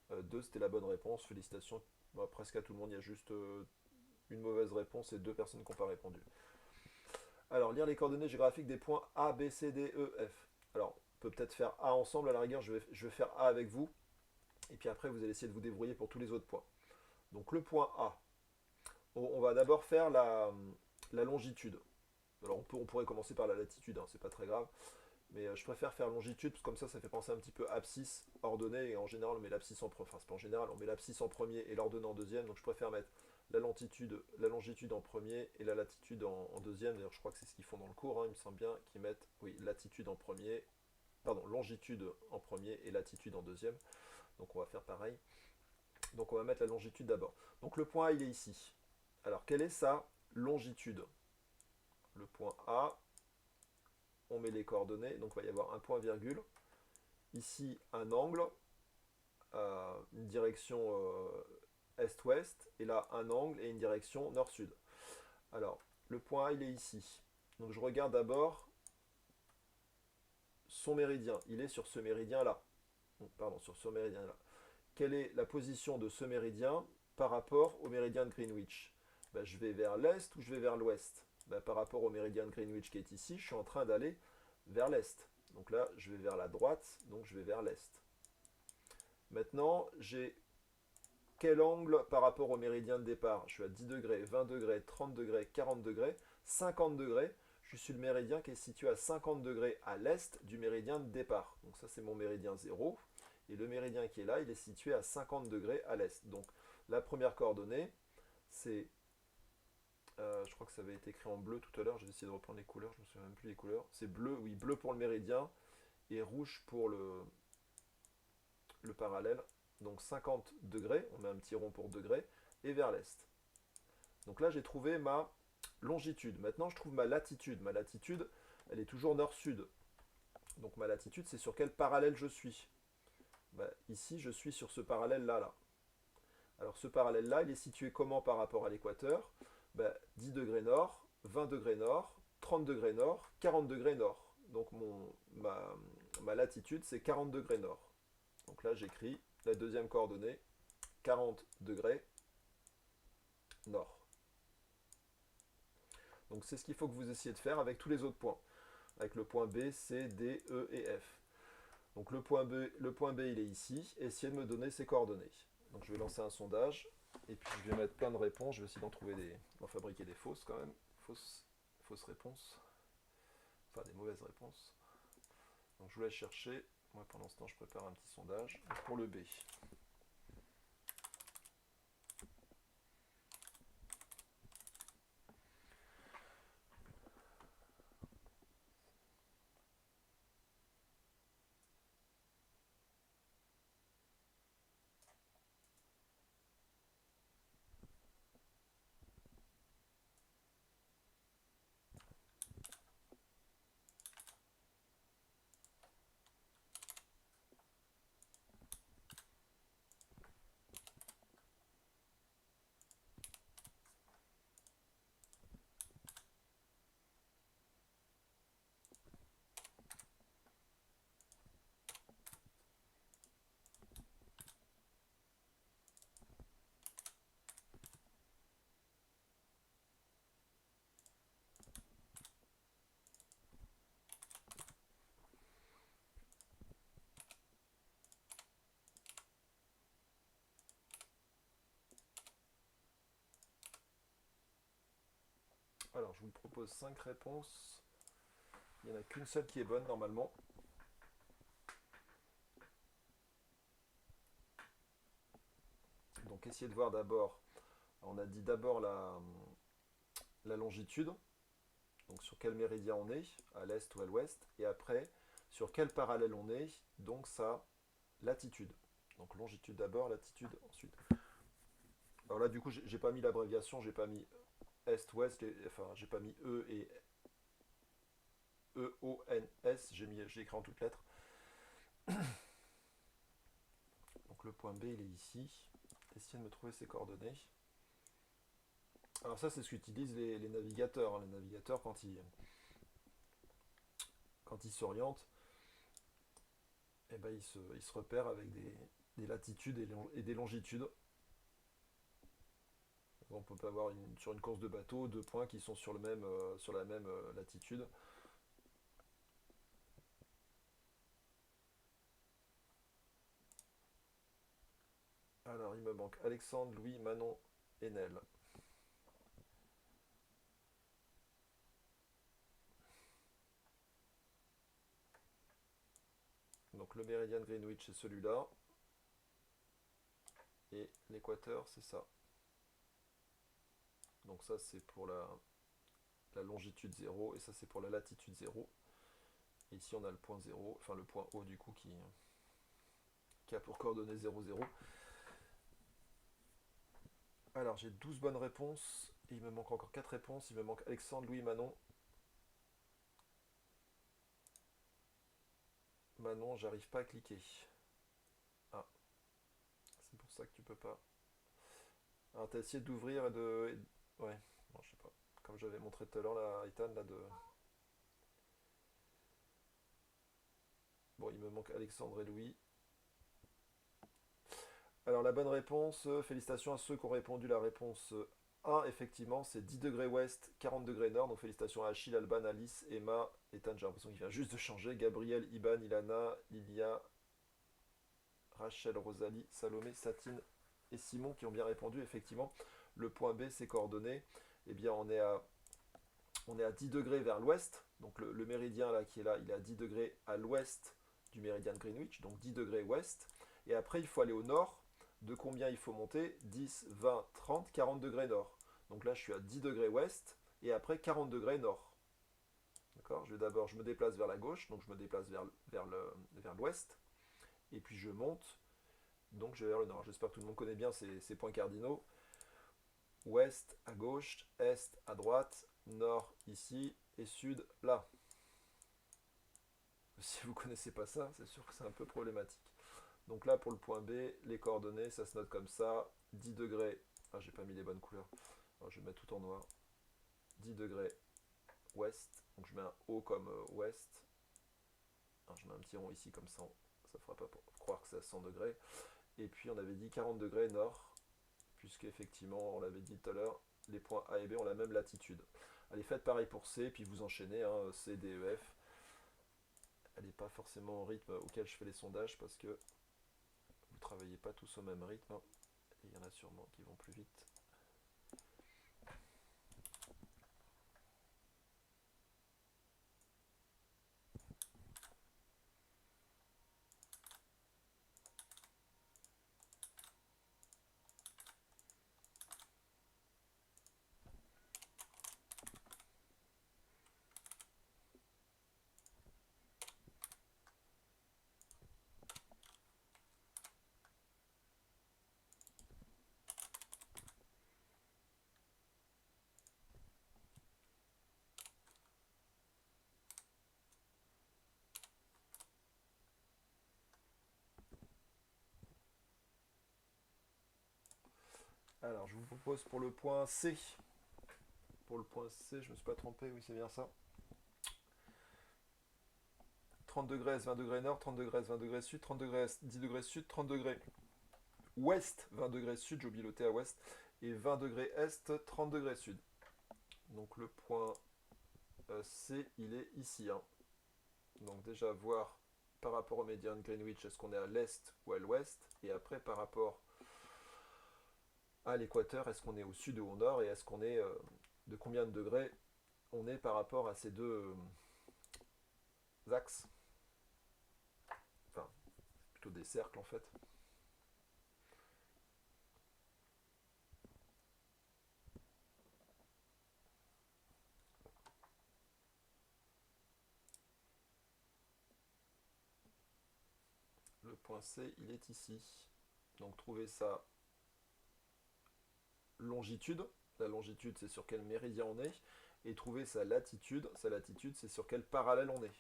2, c'était la bonne réponse. Félicitations. Bon, presque à tout le monde, il y a juste une mauvaise réponse et deux personnes qui n'ont pas répondu. Alors, lire les coordonnées géographiques des points A, B, C, D, E, F. Alors, on peut peut-être faire A ensemble, à la rigueur, je vais faire A avec vous. Et puis après, vous allez essayer de vous débrouiller pour tous les autres points. Donc, le point A. On va d'abord faire la longitude. Alors, on pourrait commencer par la latitude, hein, c'est pas très grave. Mais je préfère faire longitude, parce que comme ça fait penser un petit peu abscisse, ordonnée, et en général, on met l'abscisse en premier. Enfin, c'est pas en général, on met l'abscisse en premier et l'ordonnée en deuxième. Donc, je préfère mettre la longitude en premier et la latitude en deuxième. D'ailleurs, je crois que c'est ce qu'ils font dans le cours. Hein. Il me semble bien qu'ils mettent, oui, latitude en premier, pardon, longitude en premier et latitude en deuxième. Donc, on va faire pareil. Donc, on va mettre la longitude d'abord. Donc, le point A, il est ici. Alors, quelle est sa longitude? Le point A, on met les coordonnées. Donc, il va y avoir un point virgule. Ici, un angle, une direction est-ouest, et là un angle et une direction nord-sud. Alors, le point A, il est ici. Donc je regarde d'abord son méridien. Il est sur ce méridien-là. Pardon, sur ce méridien-là. Quelle est la position de ce méridien par rapport au méridien de Greenwich? Je vais vers l'est ou je vais vers l'ouest? Par rapport au méridien de Greenwich qui est ici, je suis en train d'aller vers l'est. Donc là, je vais vers la droite, donc je vais vers l'est. Maintenant, j'ai quel angle par rapport au méridien de départ? Je suis à 10 degrés, 20 degrés, 30 degrés, 40 degrés, 50 degrés. Je suis le méridien qui est situé à 50 degrés à l'est du méridien de départ. Donc ça, c'est mon méridien 0. Et le méridien qui est là, il est situé à 50 degrés à l'est. Donc la première coordonnée, c'est... je crois que ça avait été écrit en bleu tout à l'heure. Je vais essayer de reprendre les couleurs. Je ne me souviens même plus les couleurs. C'est bleu, oui, bleu pour le méridien et rouge pour le parallèle. Donc 50 degrés, on met un petit rond pour degrés, et vers l'est. Donc là, j'ai trouvé ma longitude. Maintenant, je trouve ma latitude. Ma latitude, elle est toujours nord-sud. Donc ma latitude, c'est sur quel parallèle je suis? Ici, je suis sur ce parallèle-là. Là. Alors ce parallèle-là, il est situé comment par rapport à l'équateur? 10 degrés nord, 20 degrés nord, 30 degrés nord, 40 degrés nord. Donc ma latitude, c'est 40 degrés nord. Donc là, j'écris la deuxième coordonnée, 40 degrés nord. Donc c'est ce qu'il faut que vous essayez de faire avec tous les autres points, avec le point B, C, D, E et F. Donc le point B il est ici, et essayez de me donner ses coordonnées. Donc je vais lancer un sondage, et puis je vais mettre plein de réponses, je vais essayer d'en fabriquer des fausses quand même, fausses réponses, enfin des mauvaises réponses. Donc je vous laisse chercher, moi pendant ce temps je prépare un petit sondage. Donc, pour le B. Alors je vous propose 5 réponses, il n'y en a qu'une seule qui est bonne normalement. Donc essayez de voir d'abord, on a dit d'abord la longitude, donc sur quel méridien on est, à l'est ou à l'ouest, et après sur quel parallèle on est, donc sa latitude. Donc longitude d'abord, latitude ensuite. Alors là du coup j'ai pas mis l'abréviation, j'ai pas mis est-ouest, enfin j'ai pas mis E et E-O-N-S, j'ai écrit en toutes lettres. Donc le point B il est ici, essayez de me trouver ses coordonnées. Alors ça c'est ce qu'utilisent les navigateurs, hein. Les navigateurs quand ils s'orientent, eh ben, ils se repèrent avec des latitudes et des longitudes. On peut pas avoir sur une course de bateau deux points qui sont sur la même latitude. Alors il me manque Alexandre, Louis, Manon et Nel. Donc le méridien de Greenwich c'est celui-là. Et l'équateur c'est ça. Donc ça c'est pour la longitude 0 et ça c'est pour la latitude 0. Et ici on a le point 0, enfin le point O du coup qui a pour coordonnées 0, 0. Alors j'ai 12 bonnes réponses et il me manque encore 4 réponses. Il me manque Alexandre, Louis, Manon. Manon, j'arrive pas à cliquer. Ah, c'est pour ça que tu peux pas. Alors t'as essayé d'ouvrir et de... Ouais, non, je sais pas. Comme j'avais montré tout à l'heure, là, Ethan, là, de... Bon, il me manque Alexandre et Louis. Alors la bonne réponse, félicitations à ceux qui ont répondu la réponse A, effectivement, c'est 10 degrés ouest, 40 degrés nord. Donc félicitations à Achille, Alban, Alice, Emma, Ethan, j'ai l'impression qu'il vient juste de changer. Gabriel, Iban, Ilana, Lilia, Rachel, Rosalie, Salomé, Satine et Simon qui ont bien répondu. Effectivement, le point B, ses coordonnées, eh bien on est à 10 degrés vers l'ouest. Donc le méridien là qui est là, il est à 10 degrés à l'ouest du méridien de Greenwich, donc 10 degrés ouest. Et après, il faut aller au nord. De combien il faut monter? 10, 20, 30, 40 degrés nord. Donc là, je suis à 10 degrés ouest et après 40 degrés nord. D'accord? Je me déplace vers la gauche, donc je me déplace vers l'ouest. Et puis je monte, donc je vais vers le nord. J'espère que tout le monde connaît bien ces points cardinaux. Ouest à gauche, est à droite, nord ici et sud là. Si vous ne connaissez pas ça, c'est sûr que c'est un peu problématique. Donc là, pour le point B, les coordonnées, ça se note comme ça. 10 degrés. Ah, j'ai pas mis les bonnes couleurs. Alors, je vais mettre tout en noir. 10 degrés ouest. Donc je mets un O comme ouest. Alors, je mets un petit rond ici comme ça. Ça ne fera pas croire que c'est à 100 degrés. Et puis on avait dit 40 degrés nord, puisque effectivement, on l'avait dit tout à l'heure, les points A et B ont la même latitude. Allez, faites pareil pour C, puis vous enchaînez, hein, C, D, E, F. Elle n'est pas forcément au rythme auquel je fais les sondages, parce que vous ne travaillez pas tous au même rythme, hein, et il y en a sûrement qui vont plus vite. Alors, je vous propose pour le point C. Pour le point C, je ne me suis pas trompé, oui, c'est bien ça. 30 degrés est, 20 degrés nord, 30 degrés est, 20 degrés sud, 30 degrés est, 10 degrés sud, 30 degrés ouest, 20 degrés sud, j'ai oublié le T à ouest, et 20 degrés est, 30 degrés sud. Donc le point C, il est ici, hein. Donc déjà voir par rapport au médian de Greenwich, est-ce qu'on est à l'est ou à l'ouest, et après par rapport à l'équateur, est-ce qu'on est au sud ou au nord, et est-ce qu'on est de combien de degrés on est par rapport à ces deux axes, enfin plutôt des cercles en fait. Le point C, il est ici. Donc trouver sa longitude. La longitude, c'est sur quel méridien on est. Et trouver sa latitude. Sa latitude, c'est sur quel parallèle on est.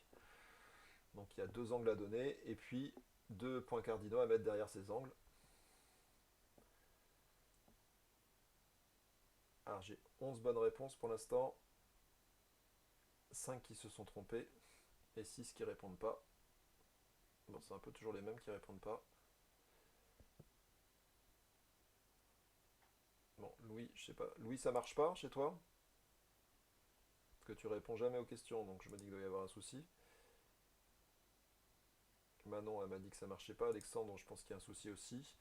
Donc il y a deux angles à donner. Et puis deux points cardinaux à mettre derrière ces angles. Alors j'ai 11 bonnes réponses pour l'instant. 5 qui se sont trompés. Et 6 qui répondent pas. Bon, c'est un peu toujours les mêmes qui répondent pas. Bon, Louis, je sais pas. Louis, ça marche pas chez toi? Parce que tu réponds jamais aux questions, donc je me dis qu'il doit y avoir un souci. Manon, elle m'a dit que ça marchait pas. Alexandre, je pense qu'il y a un souci aussi.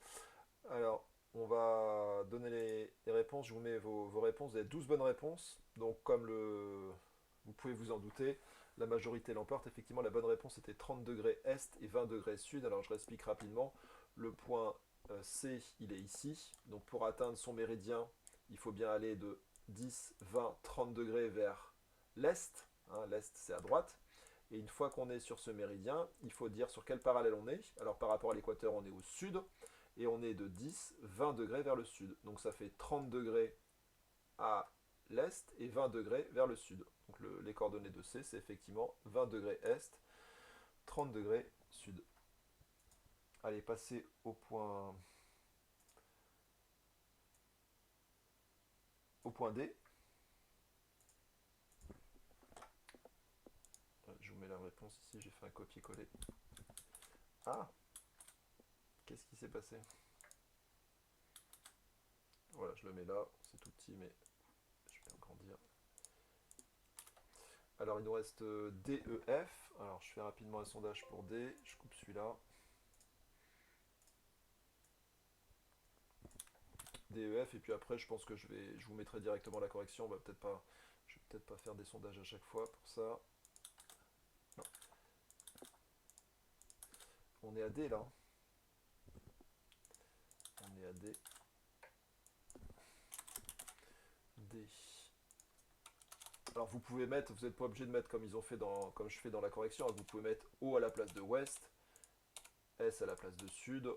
Alors, on va donner les réponses. Je vous mets vos réponses. Vous avez 12 bonnes réponses. Donc, vous pouvez vous en douter, la majorité l'emporte. Effectivement, la bonne réponse était 30 degrés est et 20 degrés sud. Alors, je réexplique rapidement. Le point C, il est ici. Donc, pour atteindre son méridien, il faut bien aller de 10, 20, 30 degrés vers l'est. Hein, l'est, c'est à droite. Et une fois qu'on est sur ce méridien, il faut dire sur quel parallèle on est. Alors par rapport à l'équateur, on est au sud, et on est de 10, 20 degrés vers le sud. Donc ça fait 30 degrés à l'est et 20 degrés vers le sud. Donc les coordonnées de C, c'est effectivement 20 degrés est, 30 degrés sud. Allez, passer au point D. Je vous mets la réponse ici, j'ai fait un copier-coller. Ah, qu'est-ce qui s'est passé? Voilà, je le mets là, c'est tout petit, mais je vais agrandir. Alors il nous reste D, E, F. Alors je fais rapidement un sondage pour D, je coupe celui-là. D, E, F, et puis après je pense que je vous mettrai directement la correction. Je vais peut-être pas faire des sondages à chaque fois pour ça. Non. On est à D là. On est à D. D. Alors vous pouvez mettre, vous n'êtes pas obligé de mettre comme ils ont fait comme je fais dans la correction. Vous pouvez mettre O à la place de ouest, S à la place de sud,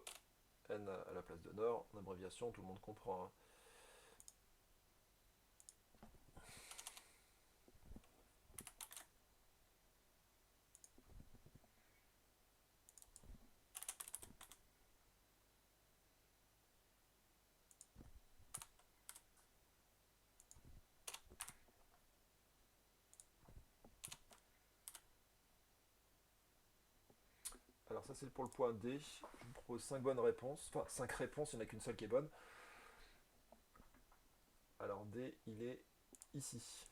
N à la place de nord. En abréviation, tout le monde comprend, hein. Alors ça c'est pour le point D. Je vous aux 5 bonnes réponses. Enfin, 5 réponses, il n'y en a qu'une seule qui est bonne. Alors D, il est ici.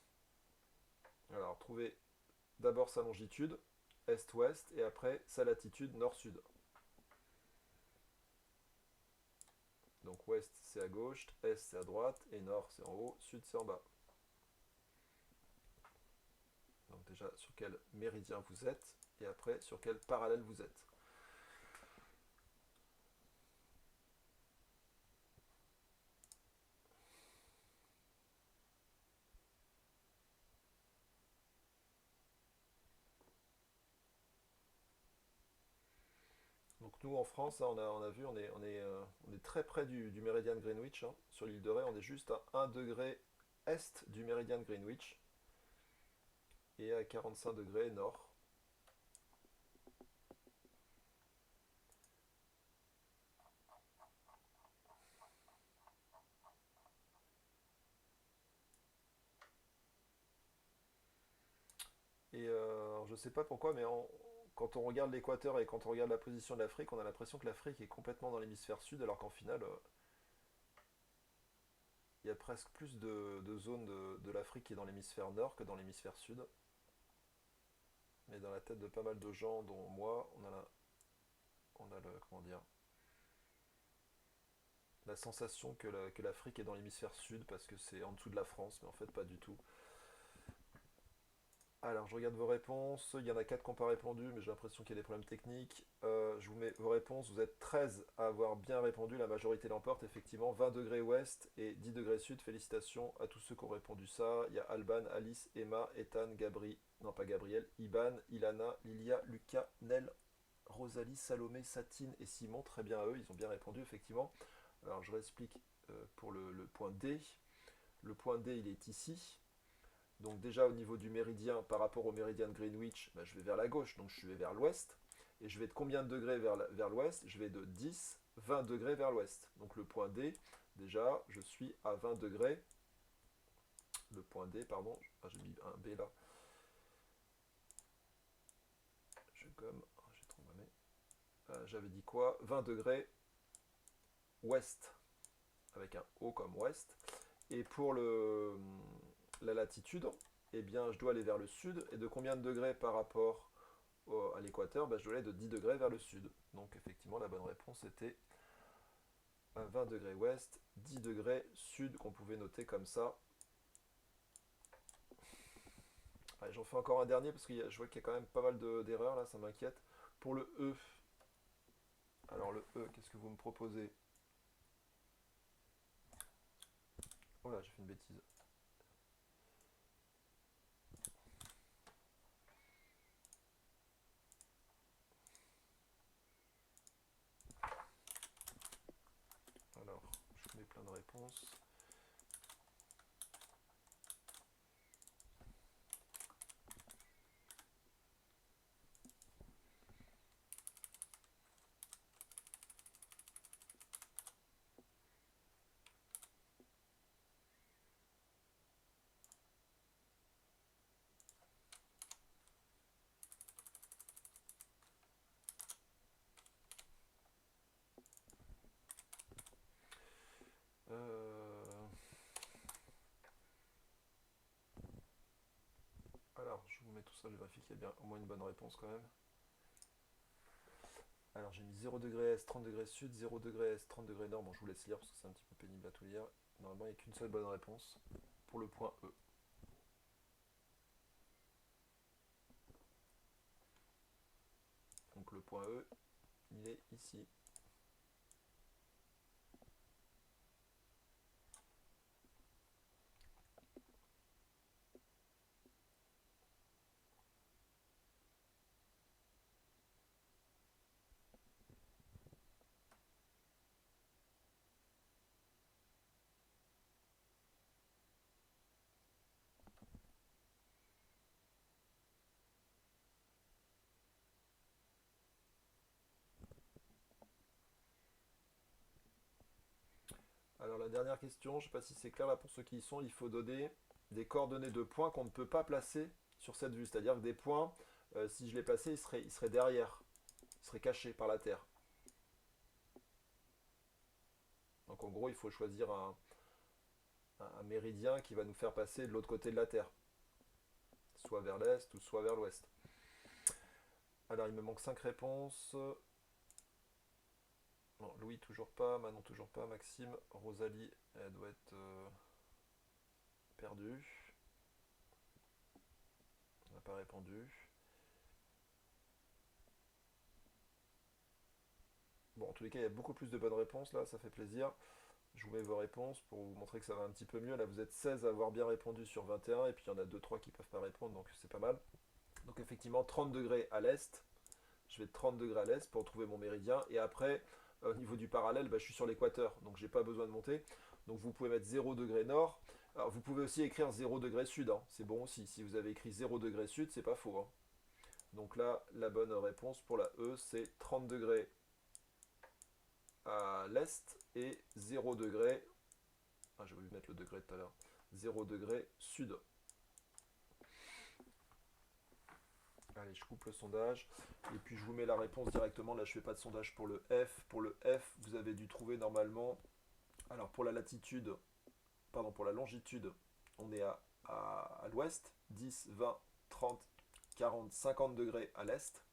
Alors, trouvez d'abord sa longitude, est-ouest, et après sa latitude, nord-sud. Donc ouest, c'est à gauche, est, c'est à droite, et nord, c'est en haut, sud, c'est en bas. Donc déjà, sur quel méridien vous êtes, et après, sur quel parallèle vous êtes. Donc nous en France, hein, on a vu, on est très près du méridien de Greenwich. Hein. Sur l'île de Ré, on est juste à 1 degré est du méridien de Greenwich et à 45 degrés nord. Et je ne sais pas pourquoi, mais quand on regarde l'équateur et quand on regarde la position de l'Afrique, on a l'impression que l'Afrique est complètement dans l'hémisphère sud, alors qu'en final, il y a presque plus de zones de l'Afrique qui est dans l'hémisphère nord que dans l'hémisphère sud. Mais dans la tête de pas mal de gens, dont moi, comment dire, la sensation que l'Afrique est dans l'hémisphère sud parce que c'est en dessous de la France, mais en fait pas du tout. Alors je regarde vos réponses, il y en a 4 qui n'ont pas répondu, mais j'ai l'impression qu'il y a des problèmes techniques. Je vous mets vos réponses, vous êtes 13 à avoir bien répondu, la majorité l'emporte, effectivement, 20 degrés ouest et 10 degrés sud, félicitations à tous ceux qui ont répondu ça. Il y a Alban, Alice, Emma, Ethan, Gabri, non pas Gabriel, Iban, Ilana, Lilia, Lucas, Nel, Rosalie, Salomé, Satine et Simon, très bien à eux, ils ont bien répondu, effectivement. Alors je réexplique pour le point D. Le point D, il est ici. Donc déjà au niveau du méridien, par rapport au méridien de Greenwich, bah, je vais vers la gauche, donc je vais vers l'ouest. Et je vais de combien de degrés vers l'ouest? Je vais de 10, 20 degrés vers l'ouest. Donc le point D, déjà, je suis à 20 degrés. Le point D, pardon, ah, j'ai mis un B là. Je gomme, ah, j'ai trop gommé. J'avais dit quoi? 20 degrés ouest, avec un O comme ouest. Et pour la latitude, eh bien, je dois aller vers le sud. Et de combien de degrés par rapport à l'équateur? Ben, je dois aller de 10 degrés vers le sud. Donc effectivement, la bonne réponse était 20 degrés ouest, 10 degrés sud, qu'on pouvait noter comme ça. Allez, j'en fais encore un dernier parce que je vois qu'il y a quand même pas mal d'erreurs là, ça m'inquiète. Pour le E, alors le E, qu'est-ce que vous me proposez? Oh là, j'ai fait une bêtise. Alors, je mets plein de réponses. Alors, je vous mets tout ça, je vérifie qu'il y a bien au moins une bonne réponse quand même. Alors, j'ai mis 0 degré Est, 30 degrés Sud, 0 degré Est, 30 degrés Nord. Bon, je vous laisse lire parce que c'est un petit peu pénible à tout lire. Normalement, il n'y a qu'une seule bonne réponse pour le point E. Donc, le point E, il est ici. Alors, la dernière question, je ne sais pas si c'est clair là pour ceux qui y sont, il faut donner des coordonnées de points qu'on ne peut pas placer sur cette vue. C'est-à-dire que des points, si je les plaçais, ils seraient derrière, ils seraient cachés par la Terre. Donc en gros, il faut choisir un méridien qui va nous faire passer de l'autre côté de la Terre, soit vers l'est ou soit vers l'ouest. Alors il me manque 5 réponses. Non, Louis toujours pas, Manon toujours pas, Maxime, Rosalie, elle doit être perdue. Elle n'a pas répondu. Bon, en tous les cas, il y a beaucoup plus de bonnes réponses là, ça fait plaisir. Je vous mets vos réponses pour vous montrer que ça va un petit peu mieux. Là, vous êtes 16 à avoir bien répondu sur 21, et puis il y en a 2-3 qui ne peuvent pas répondre, donc c'est pas mal. Donc effectivement, 30 degrés à l'est. Je vais de 30 degrés à l'est pour trouver mon méridien. Et après, au niveau du parallèle, bah, je suis sur l'équateur, donc j'ai pas besoin de monter. Donc vous pouvez mettre 0 degré nord. Alors vous pouvez aussi écrire 0 degré sud, hein. C'est bon aussi. Si vous avez écrit 0 degré sud, c'est pas faux, hein. Donc là, la bonne réponse pour la E, c'est 30 degrés à l'est et 0 degré. Ah, j'ai oublié de mettre le degré tout à l'heure. 0 degré sud. Allez, je coupe le sondage. Et puis je vous mets la réponse directement. Là, je ne fais pas de sondage pour le F. Pour le F, vous avez dû trouver normalement. Alors pour la latitude, pardon, pour la longitude, on est à l'ouest. 10, 20, 30, 40, 50 degrés à l'est.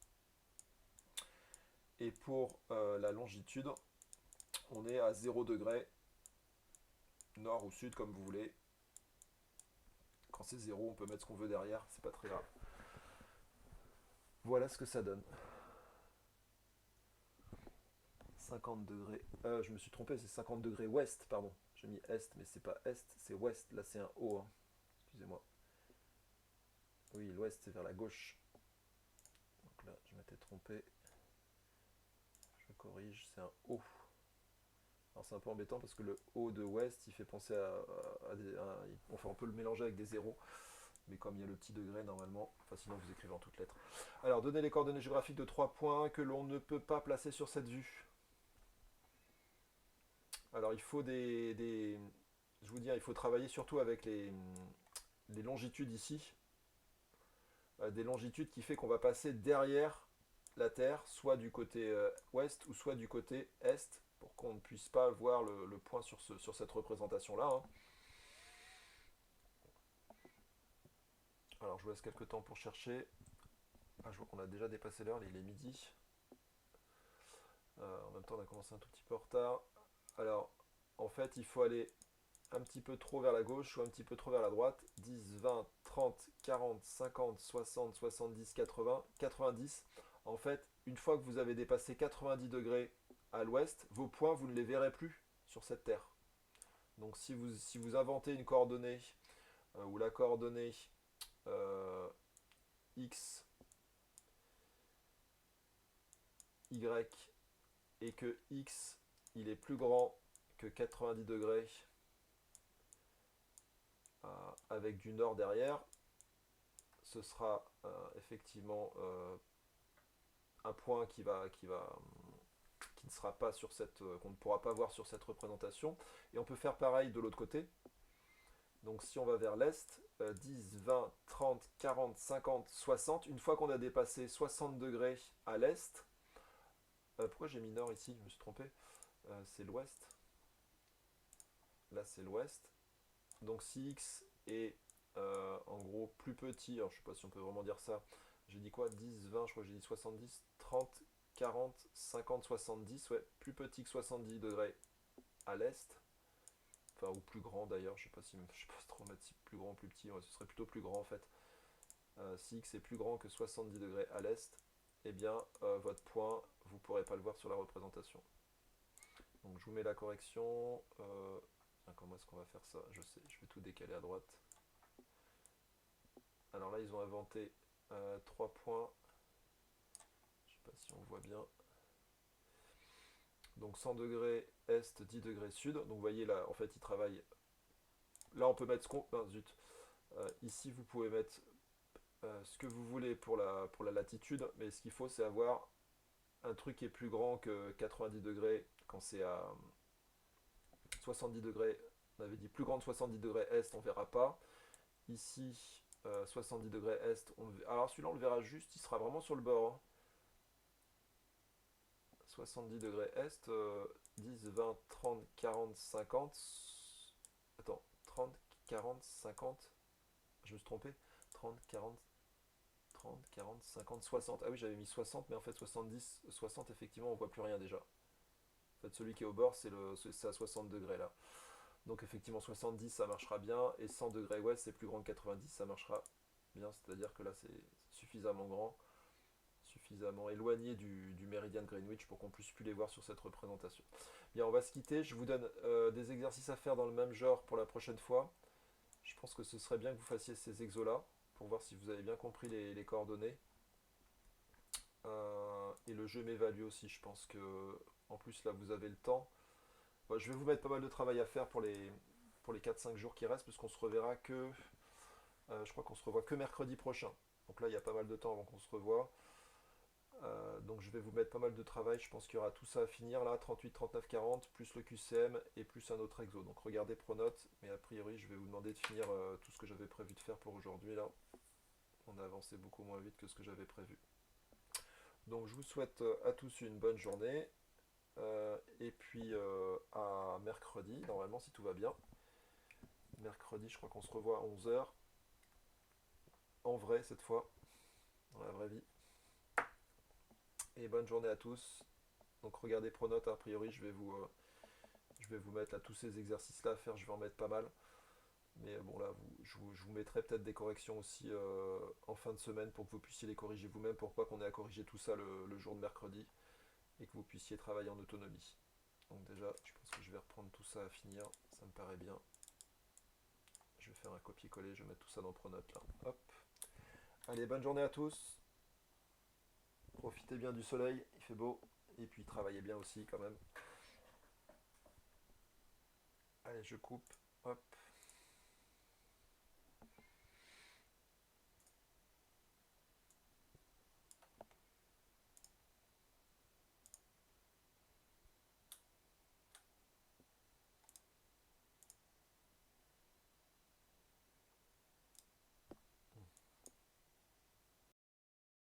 Et pour la longitude, on est à 0 degré, nord ou sud, comme vous voulez. Quand c'est 0, on peut mettre ce qu'on veut derrière, c'est pas très grave. Voilà ce que ça donne. 50 degrés. Je me suis trompé, c'est 50 degrés ouest, pardon. J'ai mis est, mais c'est pas est, c'est ouest. Là, c'est un O, hein. Excusez-moi. Oui, l'ouest, c'est vers la gauche. Donc là, je m'étais trompé. Je corrige, c'est un O. Alors c'est un peu embêtant parce que le O de ouest, il fait penser à des... Enfin, on peut le mélanger avec des zéros. Mais comme il y a le petit degré, normalement, enfin sinon vous écrivez en toutes lettres. Alors, donnez les coordonnées géographiques de 3 points que l'on ne peut pas placer sur cette vue. Alors, il faut je vous dis, il faut travailler surtout avec les longitudes ici. Des longitudes qui fait qu'on va passer derrière la Terre, soit du côté ouest ou soit du côté est, pour qu'on ne puisse pas voir le point sur cette représentation-là, hein. Alors, je vous laisse quelques temps pour chercher. Ah, je vois qu'on a déjà dépassé l'heure, il est midi. En même temps, on a commencé un tout petit peu en retard. Alors, en fait, il faut aller un petit peu trop vers la gauche ou un petit peu trop vers la droite. 10, 20, 30, 40, 50, 60, 70, 80, 90. En fait, une fois que vous avez dépassé 90 degrés à l'ouest, vos points, vous ne les verrez plus sur cette terre. Donc si vous inventez une coordonnée ou la coordonnée x, y et que x il est plus grand que 90 degrés avec du nord derrière, ce sera effectivement un point qui ne sera pas sur cette, qu'on ne pourra pas voir sur cette représentation. Et on peut faire pareil de l'autre côté. Donc si on va vers l'est, 10, 20, 30, 40, 50, 60, une fois qu'on a dépassé 60 degrés à l'est, pourquoi j'ai mis nord ici? Je me suis trompé. C'est l'ouest. Là c'est l'ouest. Donc si x est en gros plus petit, alors je ne sais pas si on peut vraiment dire ça, j'ai dit quoi? 10, 20, je crois que j'ai dit 70, 30, 40, 50, 70, ouais, plus petit que 70 degrés à l'est, enfin ou plus grand d'ailleurs, je sais pas trop mettre si plus grand ou plus petit, ouais, ce serait plutôt plus grand en fait. Si x est plus grand que 70 degrés à l'est, eh bien votre point, vous ne pourrez pas le voir sur la représentation. Donc je vous mets la correction. Comment est-ce qu'on va faire ça? Je sais, je vais tout décaler à droite. Alors là, ils ont inventé 3 points. Je sais pas si on voit bien. Donc 100 degrés est, 10 degrés sud. Donc vous voyez là, en fait, ils travaillent. Là, on peut mettre ce qu'on. Ah, zut. Ici, vous pouvez mettre ce que vous voulez pour la latitude, mais ce qu'il faut, c'est avoir un truc qui est plus grand que 90 degrés quand c'est à 70 degrés. On avait dit plus grand de 70 degrés est, on ne verra pas. Ici, 70 degrés est. Alors celui-là, on le verra juste, il sera vraiment sur le bord, hein. 70 degrés est, 10, 20, 30, 40, 50. Attends, 30, 40, 50. Je me suis trompé. 30, 40, 30, 40, 50, 60. Ah oui, j'avais mis 60, mais en fait 70, 60, effectivement, on voit plus rien déjà. En fait, celui qui est au bord, c'est à 60 degrés là. Donc effectivement, 70, ça marchera bien, et 100 degrés ouest, c'est plus grand que 90, ça marchera bien. C'est-à-dire que là, c'est suffisamment grand, suffisamment éloigné du méridien de Greenwich pour qu'on puisse plus les voir sur cette représentation. Bien, on va se quitter. Je vous donne des exercices à faire dans le même genre pour la prochaine fois. Je pense que ce serait bien que vous fassiez ces exos-là pour voir si vous avez bien compris les coordonnées. Et le jeu m'évalue aussi. Je pense que en plus là vous avez le temps. Bon, je vais vous mettre pas mal de travail à faire pour les 4-5 jours qui restent, puisqu'on se reverra que. Je crois qu'on se revoit que mercredi prochain. Donc là il y a pas mal de temps avant qu'on se revoie. Donc je vais vous mettre pas mal de travail. Je pense qu'il y aura tout ça à finir là, 38, 39, 40, plus le QCM et plus un autre exo. Donc regardez Pronote, mais a priori je vais vous demander de finir tout ce que j'avais prévu de faire pour aujourd'hui là. On a avancé beaucoup moins vite que ce que j'avais prévu. Donc je vous souhaite à tous une bonne journée. Et puis à mercredi, normalement si tout va bien. Mercredi, je crois qu'on se revoit à 11 heures. En vrai cette fois, dans la vraie vie. Et bonne journée à tous. Donc regardez Pronote, a priori je vais vous mettre là tous ces exercices là à faire, je vais en mettre pas mal. Mais bon là, je vous mettrai peut-être des corrections aussi en fin de semaine pour que vous puissiez les corriger vous-même, pour pas qu'on ait à corriger tout ça le jour de mercredi et que vous puissiez travailler en autonomie. Donc déjà, je pense que je vais reprendre tout ça à finir, ça me paraît bien. Je vais faire un copier-coller, je vais mettre tout ça dans Pronote là. Hop. Allez, bonne journée à tous. Profitez bien du soleil, il fait beau. Et puis travaillez bien aussi quand même. Allez, je coupe. Hop.